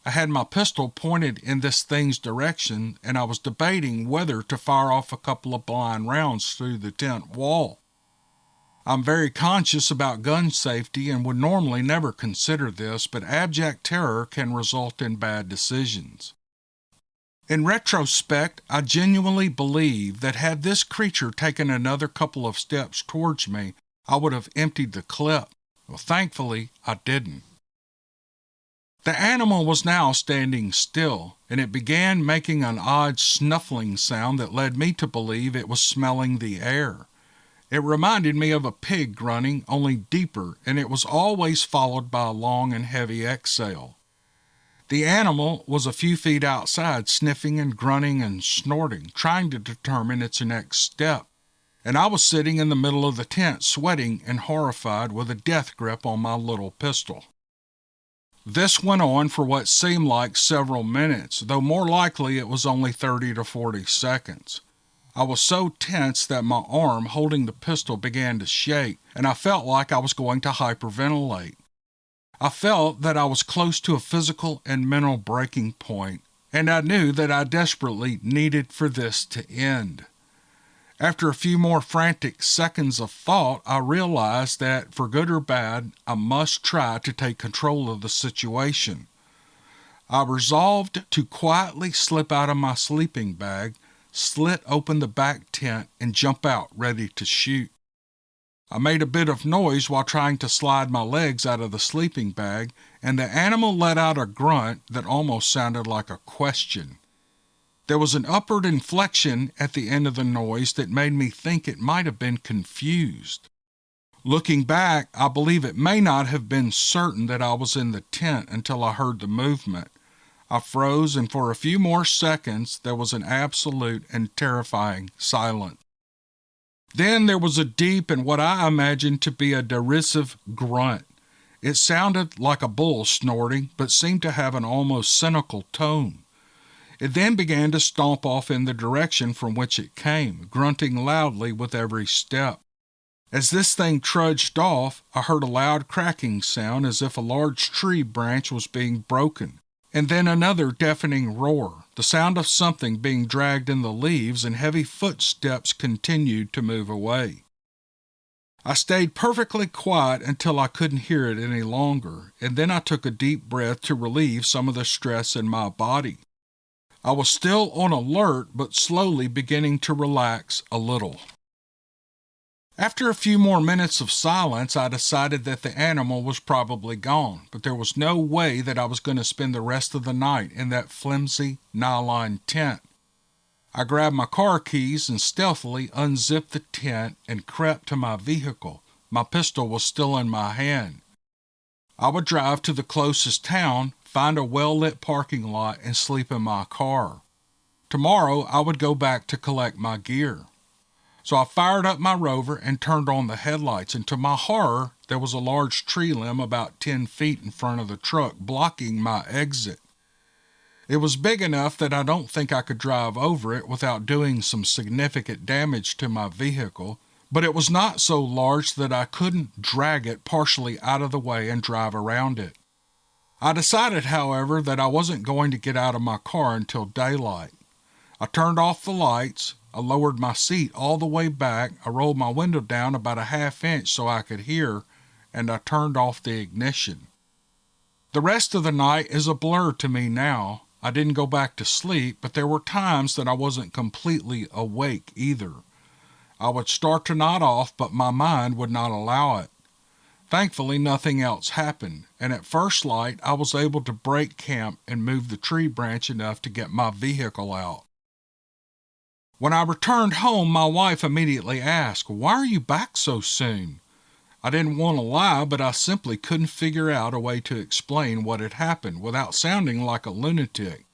I had my pistol pointed in this thing's direction, and I was debating whether to fire off a couple of blind rounds through the tent wall. I'm very conscious about gun safety and would normally never consider this, but abject terror can result in bad decisions. In retrospect, I genuinely believe that had this creature taken another couple of steps towards me, I would have emptied the clip. Well, thankfully, I didn't. The animal was now standing still, and it began making an odd snuffling sound that led me to believe it was smelling the air. It reminded me of a pig grunting, only deeper, and it was always followed by a long and heavy exhale. The animal was a few feet outside, sniffing and grunting and snorting, trying to determine its next step, and I was sitting in the middle of the tent, sweating and horrified with a death grip on my little pistol. This went on for what seemed like several minutes, though more likely it was only 30 to 40 seconds. I was so tense that my arm holding the pistol began to shake, and I felt like I was going to hyperventilate. I felt that I was close to a physical and mental breaking point, and I knew that I desperately needed for this to end. After a few more frantic seconds of thought, I realized that, for good or bad, I must try to take control of the situation. I resolved to quietly slip out of my sleeping bag, slit open the back tent, and jump out ready to shoot. I made a bit of noise while trying to slide my legs out of the sleeping bag, and the animal let out a grunt that almost sounded like a question. There was an upward inflection at the end of the noise that made me think it might have been confused. Looking back, I believe it may not have been certain that I was in the tent until I heard the movement. I froze, and for a few more seconds there was an absolute and terrifying silence. Then there was a deep and what I imagined to be a derisive grunt. It sounded like a bull snorting, but seemed to have an almost cynical tone. It then began to stomp off in the direction from which it came, grunting loudly with every step. As this thing trudged off, I heard a loud cracking sound as if a large tree branch was being broken, and then another deafening roar, the sound of something being dragged in the leaves, and heavy footsteps continued to move away. I stayed perfectly quiet until I couldn't hear it any longer, and then I took a deep breath to relieve some of the stress in my body. I was still on alert, but slowly beginning to relax a little. After a few more minutes of silence, I decided that the animal was probably gone, but there was no way that I was going to spend the rest of the night in that flimsy nylon tent. I grabbed my car keys and stealthily unzipped the tent and crept to my vehicle. My pistol was still in my hand. I would drive to the closest town, find a well-lit parking lot, and sleep in my car. Tomorrow, I would go back to collect my gear. So I fired up my Rover and turned on the headlights, and to my horror, there was a large tree limb about 10 feet in front of the truck, blocking my exit. It was big enough that I don't think I could drive over it without doing some significant damage to my vehicle, but it was not so large that I couldn't drag it partially out of the way and drive around it. I decided, however, that I wasn't going to get out of my car until daylight. I turned off the lights, I lowered my seat all the way back, I rolled my window down about a half inch so I could hear, and I turned off the ignition. The rest of the night is a blur to me now. I didn't go back to sleep, but there were times that I wasn't completely awake either. I would start to nod off, but my mind would not allow it. Thankfully, nothing else happened, and at first light, I was able to break camp and move the tree branch enough to get my vehicle out. When I returned home, my wife immediately asked, "Why are you back so soon?" I didn't want to lie, but I simply couldn't figure out a way to explain what had happened without sounding like a lunatic.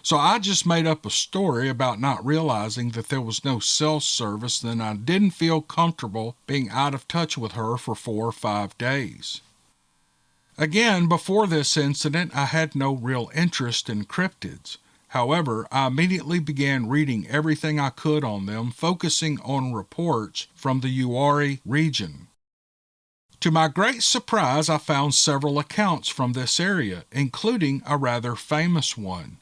So I just made up a story about not realizing that there was no cell service, and I didn't feel comfortable being out of touch with her for 4 or 5 days. Again, before this incident, I had no real interest in cryptids. However, I immediately began reading everything I could on them, focusing on reports from the eerily region. To my great surprise, I found several accounts from this area, including a rather famous one.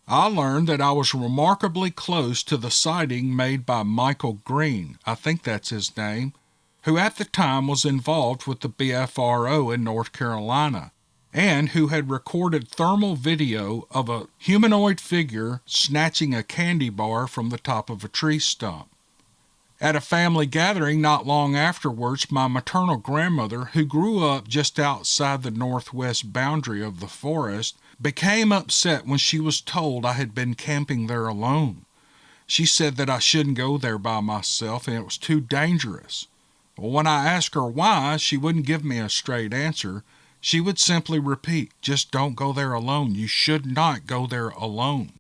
I learned that I was remarkably close to the sighting made by Michael Green, I think that's his name, who at the time was involved with the BFRO in North Carolina, and who had recorded thermal video of a humanoid figure snatching a candy bar from the top of a tree stump. At a family gathering not long afterwards, my maternal grandmother, who grew up just outside the northwest boundary of the forest, became upset when she was told I had been camping there alone. She said that I shouldn't go there by myself and it was too dangerous. Well, when I asked her why, she wouldn't give me a straight answer. She would simply repeat, "Just don't go there alone. You should not go there alone."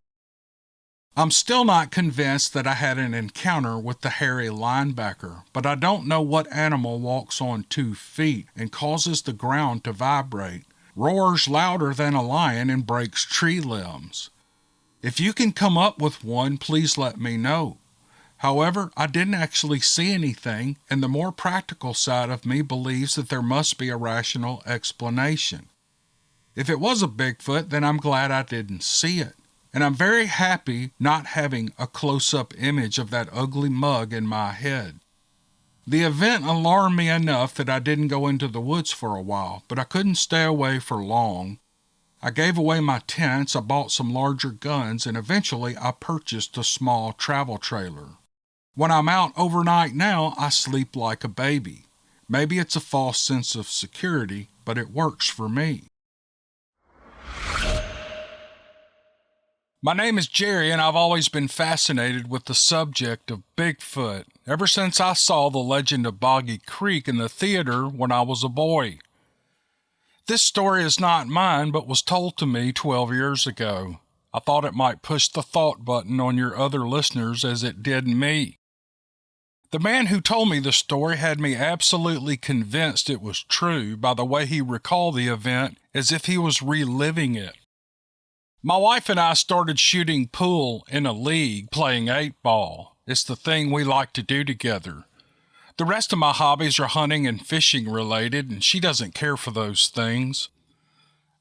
I'm still not convinced that I had an encounter with the hairy linebacker, but I don't know what animal walks on 2 feet and causes the ground to vibrate, roars louder than a lion, and breaks tree limbs. If you can come up with one, please let me know. However, I didn't actually see anything, and the more practical side of me believes that there must be a rational explanation. If it was a Bigfoot, then I'm glad I didn't see it. And I'm very happy not having a close-up image of that ugly mug in my head. The event alarmed me enough that I didn't go into the woods for a while, but I couldn't stay away for long. I gave away my tents, I bought some larger guns, and eventually I purchased a small travel trailer. When I'm out overnight now, I sleep like a baby. Maybe it's a false sense of security, but it works for me. My name is Jerry, and I've always been fascinated with the subject of Bigfoot, ever since I saw The Legend of Boggy Creek in the theater when I was a boy. This story is not mine, but was told to me 12 years ago. I thought it might push the thought button on your other listeners as it did me. The man who told me the story had me absolutely convinced it was true by the way he recalled the event as if he was reliving it. My wife and I started shooting pool in a league, playing 8-ball. It's the thing we like to do together. The rest of my hobbies are hunting and fishing related, and she doesn't care for those things.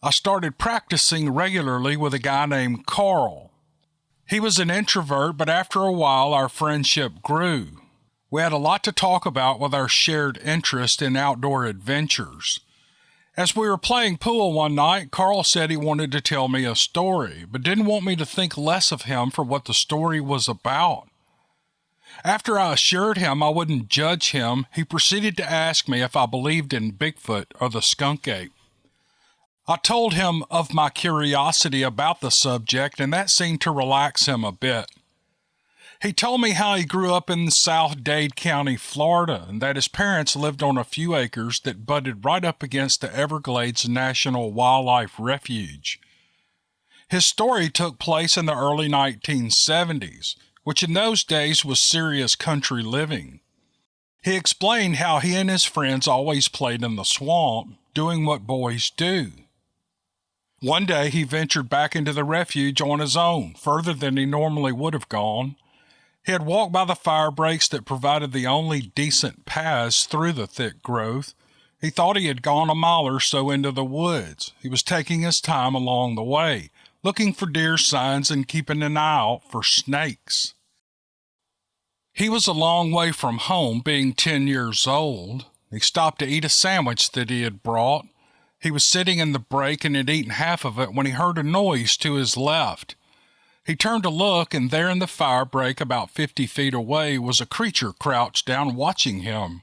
I started practicing regularly with a guy named Carl. He was an introvert, but after a while our friendship grew. We had a lot to talk about with our shared interest in outdoor adventures. As we were playing pool one night, Carl said he wanted to tell me a story, but didn't want me to think less of him for what the story was about. After I assured him I wouldn't judge him, he proceeded to ask me if I believed in Bigfoot or the skunk ape. I told him of my curiosity about the subject, and that seemed to relax him a bit. He told me how he grew up in South Dade County, Florida, and that his parents lived on a few acres that butted right up against the Everglades National Wildlife Refuge. His story took place in the early 1970s, which in those days was serious country living. He explained how he and his friends always played in the swamp, doing what boys do. One day he ventured back into the refuge on his own, further than he normally would have gone. He had walked by the fire breaks that provided the only decent paths through the thick growth. He thought he had gone a mile or so into the woods. He was taking his time along the way, looking for deer signs and keeping an eye out for snakes. He was a long way from home, being 10 years old. He stopped to eat a sandwich that he had brought. He was sitting in the break and had eaten half of it when he heard a noise to his left. He turned to look, and there in the fire break about 50 feet away was a creature crouched down watching him.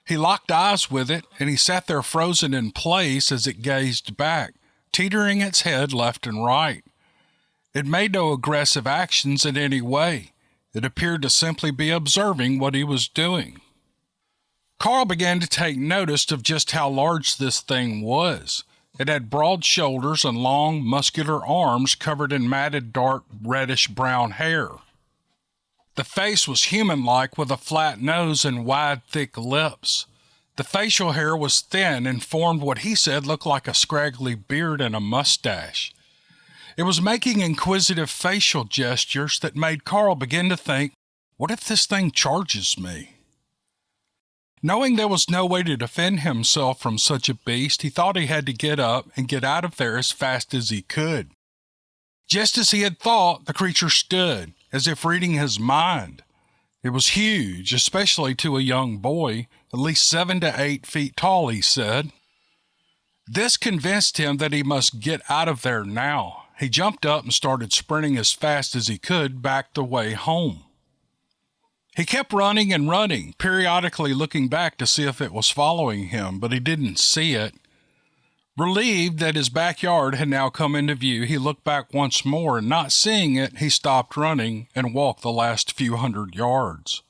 He locked eyes with it, and he sat there frozen in place as it gazed back, teetering its head left and right. It made no aggressive actions in any way. It appeared to simply be observing what he was doing. Carl began to take notice of just how large this thing was. It had broad shoulders and long, muscular arms covered in matted, dark, reddish-brown hair. The face was human-like with a flat nose and wide, thick lips. The facial hair was thin and formed what he said looked like a scraggly beard and a mustache. It was making inquisitive facial gestures that made Carl begin to think, what if this thing charges me? Knowing there was no way to defend himself from such a beast, he thought he had to get up and get out of there as fast as he could. Just as he had thought, the creature stood, as if reading his mind. It was huge, especially to a young boy, at least 7 to 8 feet tall, he said. This convinced him that he must get out of there now. He jumped up and started sprinting as fast as he could back the way home. He kept running and running, periodically looking back to see if it was following him, but he didn't see it. Relieved that his backyard had now come into view, he looked back once more, and not seeing it, he stopped running and walked the last few hundred yards.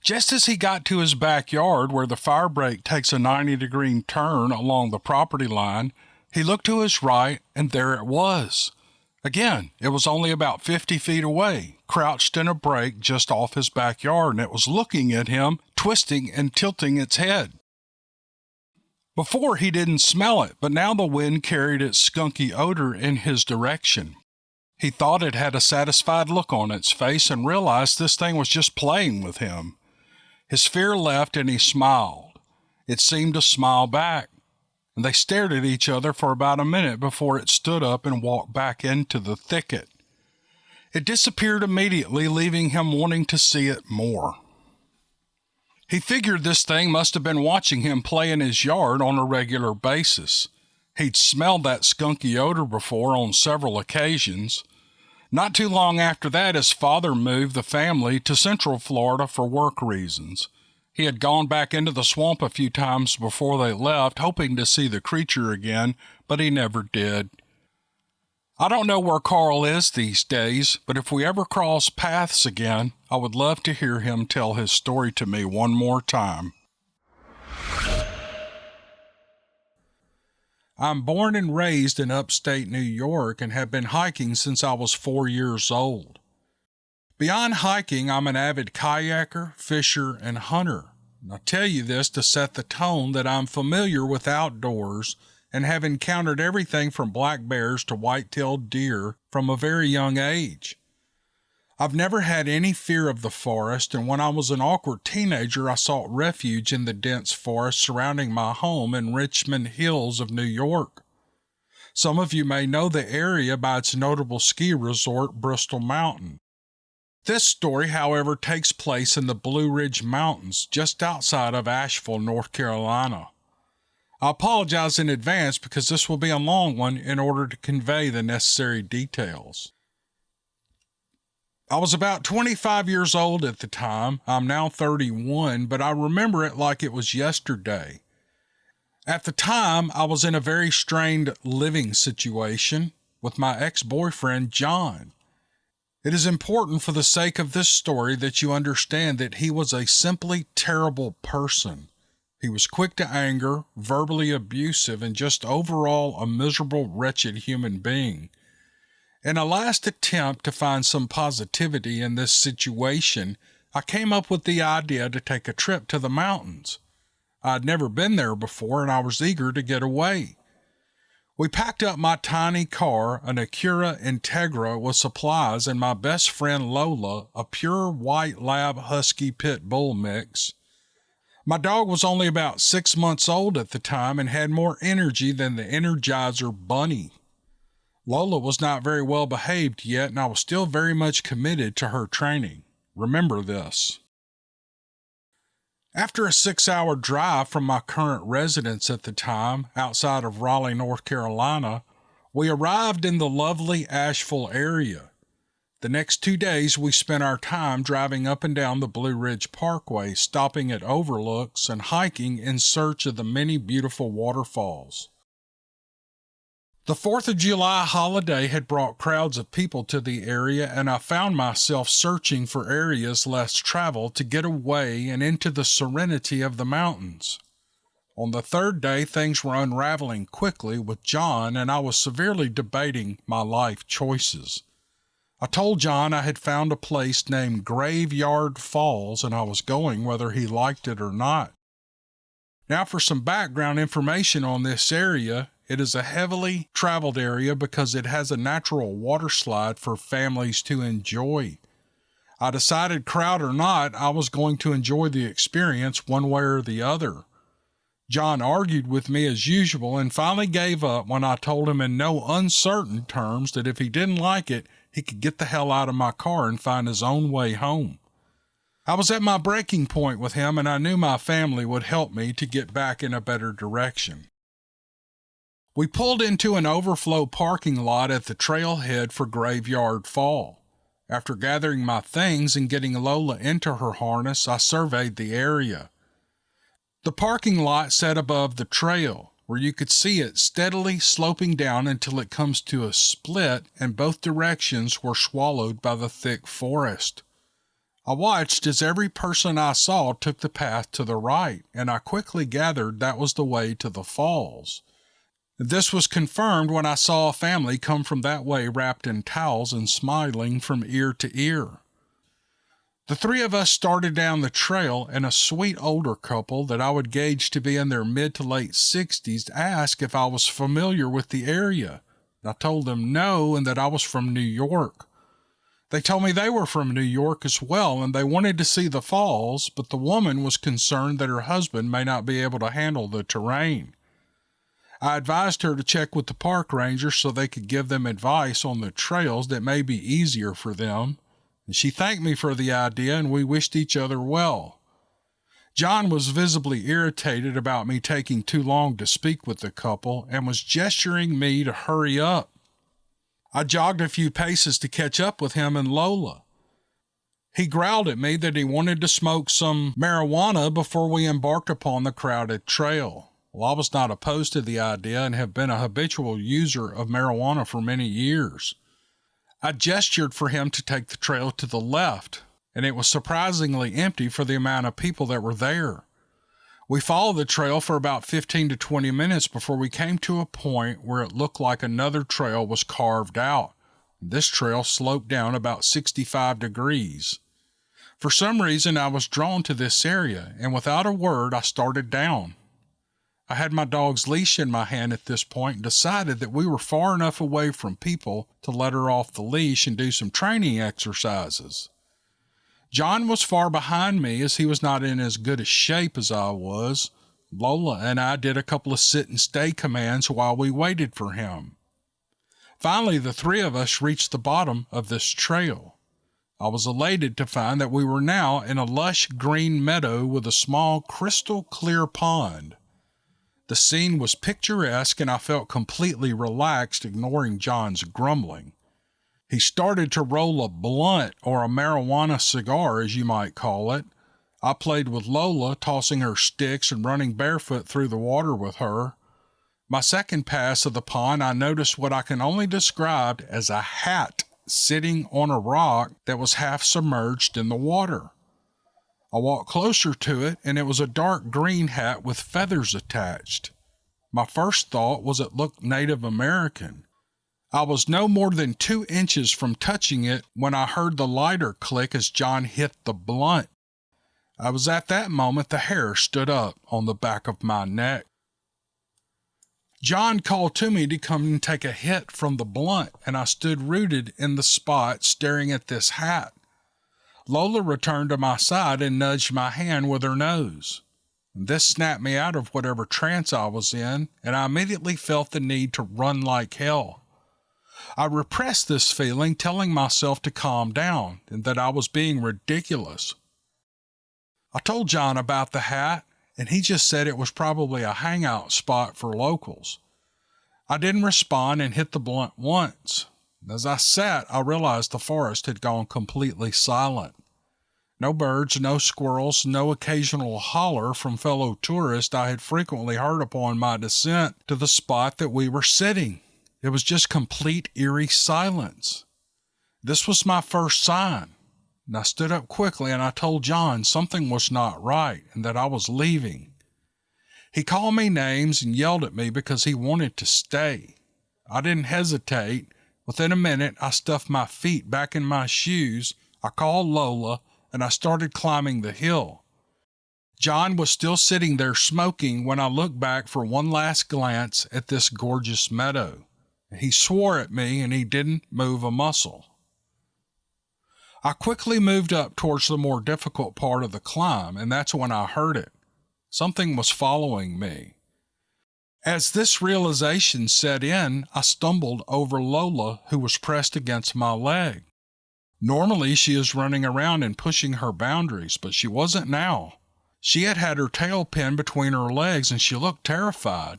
Just as he got to his backyard, where the fire break takes a 90-degree turn along the property line, he looked to his right, and there it was. Again, it was only about 50 feet away, crouched in a break just off his backyard, and it was looking at him, twisting and tilting its head. Before he didn't smell it, but now the wind carried its skunky odor in his direction. He thought it had a satisfied look on its face and realized this thing was just playing with him. His fear left and he smiled. It seemed to smile back, and they stared at each other for about a minute before it stood up and walked back into the thicket. It disappeared immediately, leaving him wanting to see it more. He figured this thing must have been watching him play in his yard on a regular basis. He'd smelled that skunky odor before on several occasions. Not too long after that, his father moved the family to Central Florida for work reasons. He had gone back into the swamp a few times before they left, hoping to see the creature again, but he never did. I don't know where Carl is these days, but if we ever cross paths again, I would love to hear him tell his story to me one more time. I'm born and raised in upstate New York and have been hiking since I was 4 years old. Beyond hiking, I'm an avid kayaker, fisher, and hunter. And I tell you this to set the tone that I'm familiar with outdoors and have encountered everything from black bears to white-tailed deer from a very young age. I've never had any fear of the forest, and when I was an awkward teenager, I sought refuge in the dense forest surrounding my home in Richmond Hills of New York. Some of you may know the area by its notable ski resort, Bristol Mountain. This story, however, takes place in the Blue Ridge Mountains, just outside of Asheville, North Carolina. I apologize in advance because this will be a long one in order to convey the necessary details. I was about 25 years old at the time. I'm now 31, but I remember it like it was yesterday. At the time, I was in a very strained living situation with my ex-boyfriend, John. It is important for the sake of this story that you understand that he was a simply terrible person. He was quick to anger, verbally abusive, and just overall a miserable, wretched human being. In a last attempt to find some positivity in this situation, I came up with the idea to take a trip to the mountains. I'd never been there before and I was eager to get away. We packed up my tiny car, an Acura Integra with supplies, and my best friend Lola, a pure white lab husky pit bull mix. My dog was only about 6 months old at the time and had more energy than the Energizer Bunny. Lola was not very well behaved yet, and I was still very much committed to her training. Remember this. After a 6-hour drive from my current residence at the time, outside of Raleigh, North Carolina, we arrived in the lovely Asheville area. The next 2 days we spent our time driving up and down the Blue Ridge Parkway, stopping at overlooks and hiking in search of the many beautiful waterfalls. The 4th of July holiday had brought crowds of people to the area, and I found myself searching for areas less traveled to get away and into the serenity of the mountains. On the 3rd day, things were unraveling quickly with John, and I was severely debating my life choices. I told John I had found a place named Graveyard Falls, and I was going whether he liked it or not. Now for some background information on this area. It is a heavily traveled area because it has a natural water slide for families to enjoy. I decided, crowd or not, I was going to enjoy the experience one way or the other. John argued with me as usual and finally gave up when I told him in no uncertain terms that if he didn't like it, he could get the hell out of my car and find his own way home. I was at my breaking point with him, and I knew my family would help me to get back in a better direction. We pulled into an overflow parking lot at the trailhead for Graveyard Fall. After gathering my things and getting Lola into her harness, I surveyed the area. The parking lot sat above the trail, where you could see it steadily sloping down until it comes to a split and both directions were swallowed by the thick forest. I watched as every person I saw took the path to the right, and I quickly gathered that was the way to the falls. This was confirmed when I saw a family come from that way wrapped in towels and smiling from ear to ear. The 3 of us started down the trail, and a sweet older couple that I would gauge to be in their mid to late 60s asked if I was familiar with the area. I told them no and that I was from New York. They told me they were from New York as well, and they wanted to see the falls, but the woman was concerned that her husband may not be able to handle the terrain. I advised her to check with the park rangers so they could give them advice on the trails that may be easier for them, and she thanked me for the idea and we wished each other well. John was visibly irritated about me taking too long to speak with the couple and was gesturing me to hurry up. I jogged a few paces to catch up with him and Lola. He growled at me that he wanted to smoke some marijuana before we embarked upon the crowded trail. Well, I was not opposed to the idea and have been a habitual user of marijuana for many years. I gestured for him to take the trail to the left, and it was surprisingly empty for the amount of people that were there. We followed the trail for about 15 to 20 minutes before we came to a point where it looked like another trail was carved out. This trail sloped down about 65 degrees. For some reason, I was drawn to this area, and without a word, I started down. I had my dog's leash in my hand at this point and decided that we were far enough away from people to let her off the leash and do some training exercises. John was far behind me as he was not in as good a shape as I was. Lola and I did a couple of sit and stay commands while we waited for him. Finally, the 3 of us reached the bottom of this trail. I was elated to find that we were now in a lush green meadow with a small crystal clear pond. The scene was picturesque and I felt completely relaxed, ignoring John's grumbling. He started to roll a blunt or a marijuana cigar, as you might call it. I played with Lola, tossing her sticks and running barefoot through the water with her. My second pass of the pond, I noticed what I can only describe as a hat sitting on a rock that was half submerged in the water. I walked closer to it, and it was a dark green hat with feathers attached. My first thought was it looked Native American. I was no more than 2 inches from touching it when I heard the lighter click as John hit the blunt. I was at that moment the hair stood up on the back of my neck. John called to me to come and take a hit from the blunt, and I stood rooted in the spot staring at this hat. Lola returned to my side and nudged my hand with her nose. This snapped me out of whatever trance I was in, and I immediately felt the need to run like hell. I repressed this feeling, telling myself to calm down and that I was being ridiculous. I told John about the hat, and he just said it was probably a hangout spot for locals. I didn't respond and hit the blunt once. As I sat, I realized the forest had gone completely silent. No birds, no squirrels, no occasional holler from fellow tourists I had frequently heard upon my descent to the spot that we were sitting. It was just complete eerie silence. This was my first sign, and I stood up quickly and I told John something was not right and that I was leaving. He called me names and yelled at me because he wanted to stay. I didn't hesitate. Within a minute, I stuffed my feet back in my shoes, I called Lola, and I started climbing the hill. John was still sitting there smoking when I looked back for one last glance at this gorgeous meadow. He swore at me and he didn't move a muscle. I quickly moved up towards the more difficult part of the climb, and that's when I heard it. Something was following me. As this realization set in, I stumbled over Lola, who was pressed against my leg. Normally, she is running around and pushing her boundaries, but she wasn't now. She had her tail pinned between her legs, and she looked terrified.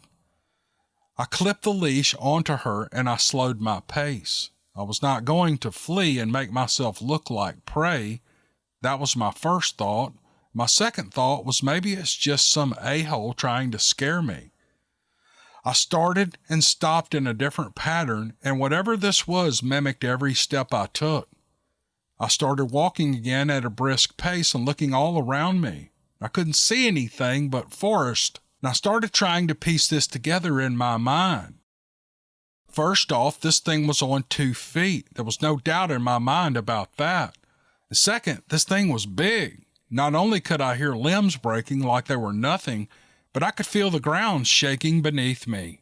I clipped the leash onto her, and I slowed my pace. I was not going to flee and make myself look like prey. That was my first thought. My second thought was maybe it's just some a-hole trying to scare me. I started and stopped in a different pattern, and whatever this was mimicked every step I took. I started walking again at a brisk pace and looking all around me. I couldn't see anything but forest, and I started trying to piece this together in my mind. First off, this thing was on 2 feet. There was no doubt in my mind about that. And second, this thing was big. Not only could I hear limbs breaking like they were nothing, but I could feel the ground shaking beneath me.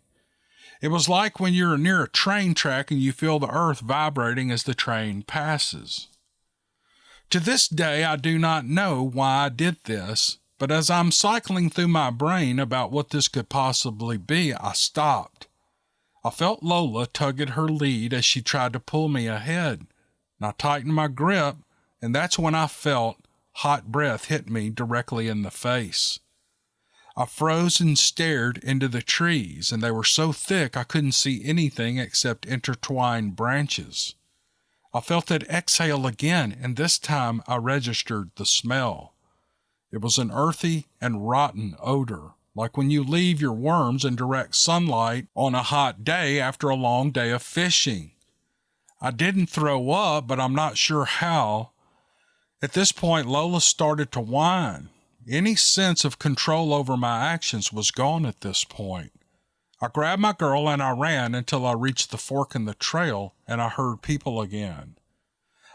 It was like when you're near a train track and you feel the earth vibrating as the train passes. To this day, I do not know why I did this, but as I'm cycling through my brain about what this could possibly be, I stopped. I felt Lola tug at her lead as she tried to pull me ahead, and I tightened my grip, and that's when I felt hot breath hit me directly in the face. I froze and stared into the trees, and they were so thick I couldn't see anything except intertwined branches. I felt it exhale again, and this time I registered the smell. It was an earthy and rotten odor, like when you leave your worms in direct sunlight on a hot day after a long day of fishing. I didn't throw up, but I'm not sure how. At this point, Lola started to whine. Any sense of control over my actions was gone at this point. I grabbed my girl and I ran until I reached the fork in the trail and I heard people again.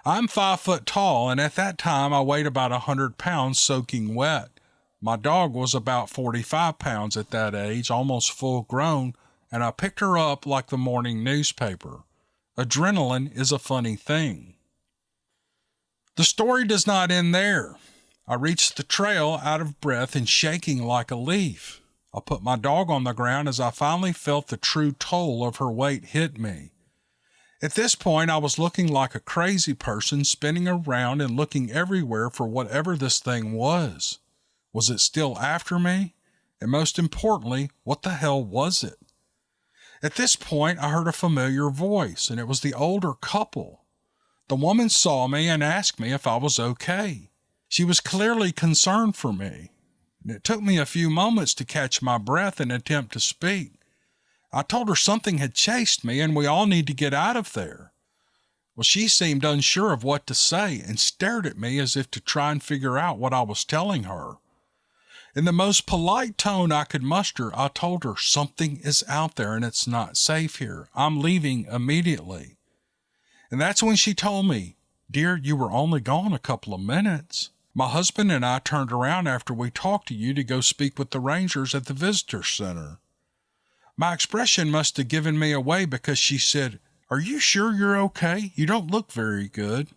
I'm 5 foot tall, and at that time I weighed about 100 pounds soaking wet. My dog was about 45 pounds at that age, almost full grown, and I picked her up like the morning newspaper. Adrenaline is a funny thing. The story does not end there. I reached the trail out of breath and shaking like a leaf. I put my dog on the ground as I finally felt the true toll of her weight hit me. At this point, I was looking like a crazy person, spinning around and looking everywhere for whatever this thing was. Was it still after me? And most importantly, what the hell was it? At this point, I heard a familiar voice, and it was the older couple. The woman saw me and asked me if I was okay. She was clearly concerned for me. It took me a few moments to catch my breath and attempt to speak. I told her something had chased me and we all need to get out of there. Well, she seemed unsure of what to say and stared at me as if to try and figure out what I was telling her. In the most polite tone I could muster, I told her something is out there and it's not safe here. I'm leaving immediately. And that's when she told me, "Dear, you were only gone a couple of minutes. My husband and I turned around after we talked to you to go speak with the rangers at the visitor center." My expression must have given me away because she said, "Are you sure you're okay? You don't look very good."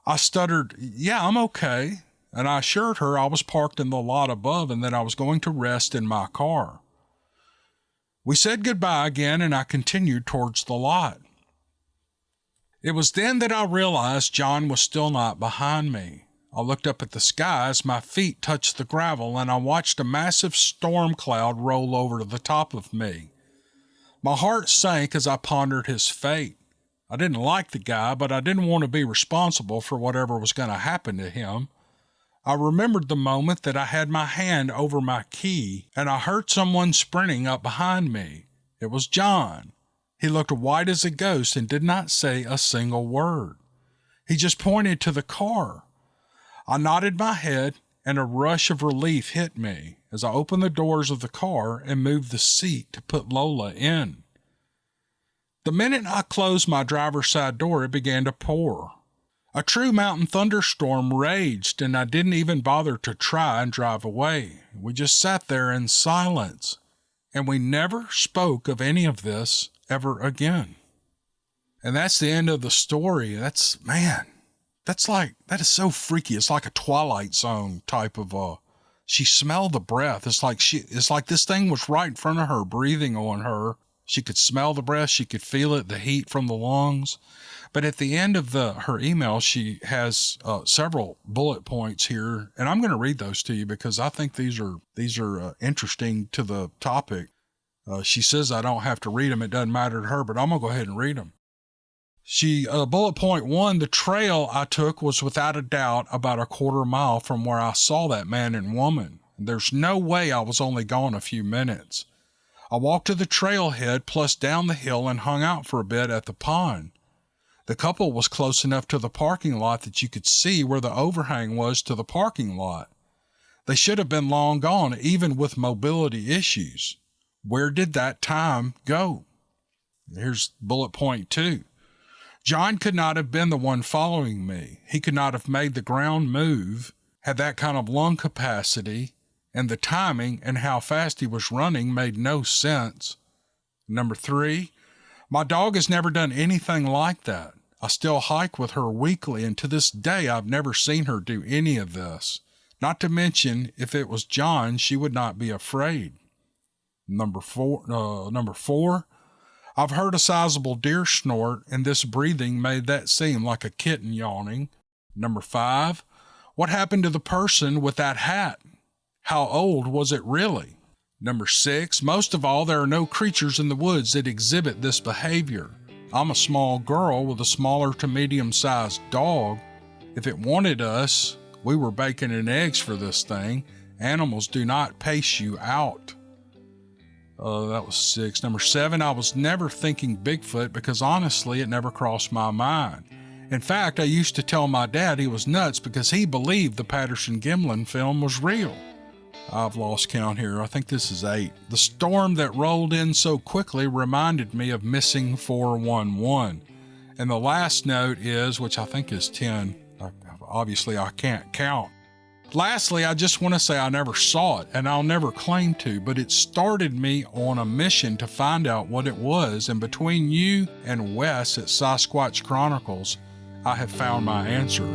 I stuttered, "Yeah, I'm okay." And I assured her I was parked in the lot above and that I was going to rest in my car. We said goodbye again and I continued towards the lot. It was then that I realized John was still not behind me. I looked up at the sky as my feet touched the gravel and I watched a massive storm cloud roll over to the top of me. My heart sank as I pondered his fate. I didn't like the guy, but I didn't want to be responsible for whatever was going to happen to him. I remembered the moment that I had my hand over my key and I heard someone sprinting up behind me. It was John. He looked white as a ghost and did not say a single word. He just pointed to the car. I nodded my head and a rush of relief hit me as I opened the doors of the car and moved the seat to put Lola in. The minute I closed my driver's side door, it began to pour. A true mountain thunderstorm raged and I didn't even bother to try and drive away. We just sat there in silence and we never spoke of any of this ever again. And that's the end of the story. That is so freaky. It's like a Twilight Zone type of, she smelled the breath. It's like this thing was right in front of her, breathing on her. She could smell the breath. She could feel it, the heat from the lungs. But at the end of her email, she has several bullet points here, and I'm going to read those to you because I think these are interesting to the topic. She says I don't have to read them. It doesn't matter to her, but I'm going to go ahead and read them. Bullet point 1, the trail I took was without a doubt about a quarter mile from where I saw that man and woman. There's no way I was only gone a few minutes. I walked to the trailhead plus down the hill and hung out for a bit at the pond. The couple was close enough to the parking lot that you could see where the overhang was to the parking lot. They should have been long gone, even with mobility issues. Where did that time go? Here's bullet point 2. John could not have been the one following me. He could not have made the ground move, had that kind of lung capacity, and the timing and how fast he was running made no sense. Number 3, my dog has never done anything like that. I still hike with her weekly, and to this day I've never seen her do any of this. Not to mention, if it was John, she would not be afraid. Number four, I've heard a sizable deer snort, and this breathing made that seem like a kitten yawning. Number 5, what happened to the person with that hat? How old was it really? Number 6, most of all, there are no creatures in the woods that exhibit this behavior. I'm a small girl with a smaller to medium-sized dog. If it wanted us, we were bacon and eggs for this thing. Animals do not pace you out. That was 6. Number 7, I was never thinking Bigfoot because honestly, it never crossed my mind. In fact, I used to tell my dad he was nuts because he believed the Patterson-Gimlin film was real. I've lost count here. I think this is 8. The storm that rolled in so quickly reminded me of Missing 411. And the last note is, which I think is 10. Obviously, I can't count. Lastly, I just want to say I never saw it, and I'll never claim to, but it started me on a mission to find out what it was, and between you and Wes at Sasquatch Chronicles, I have found my answer.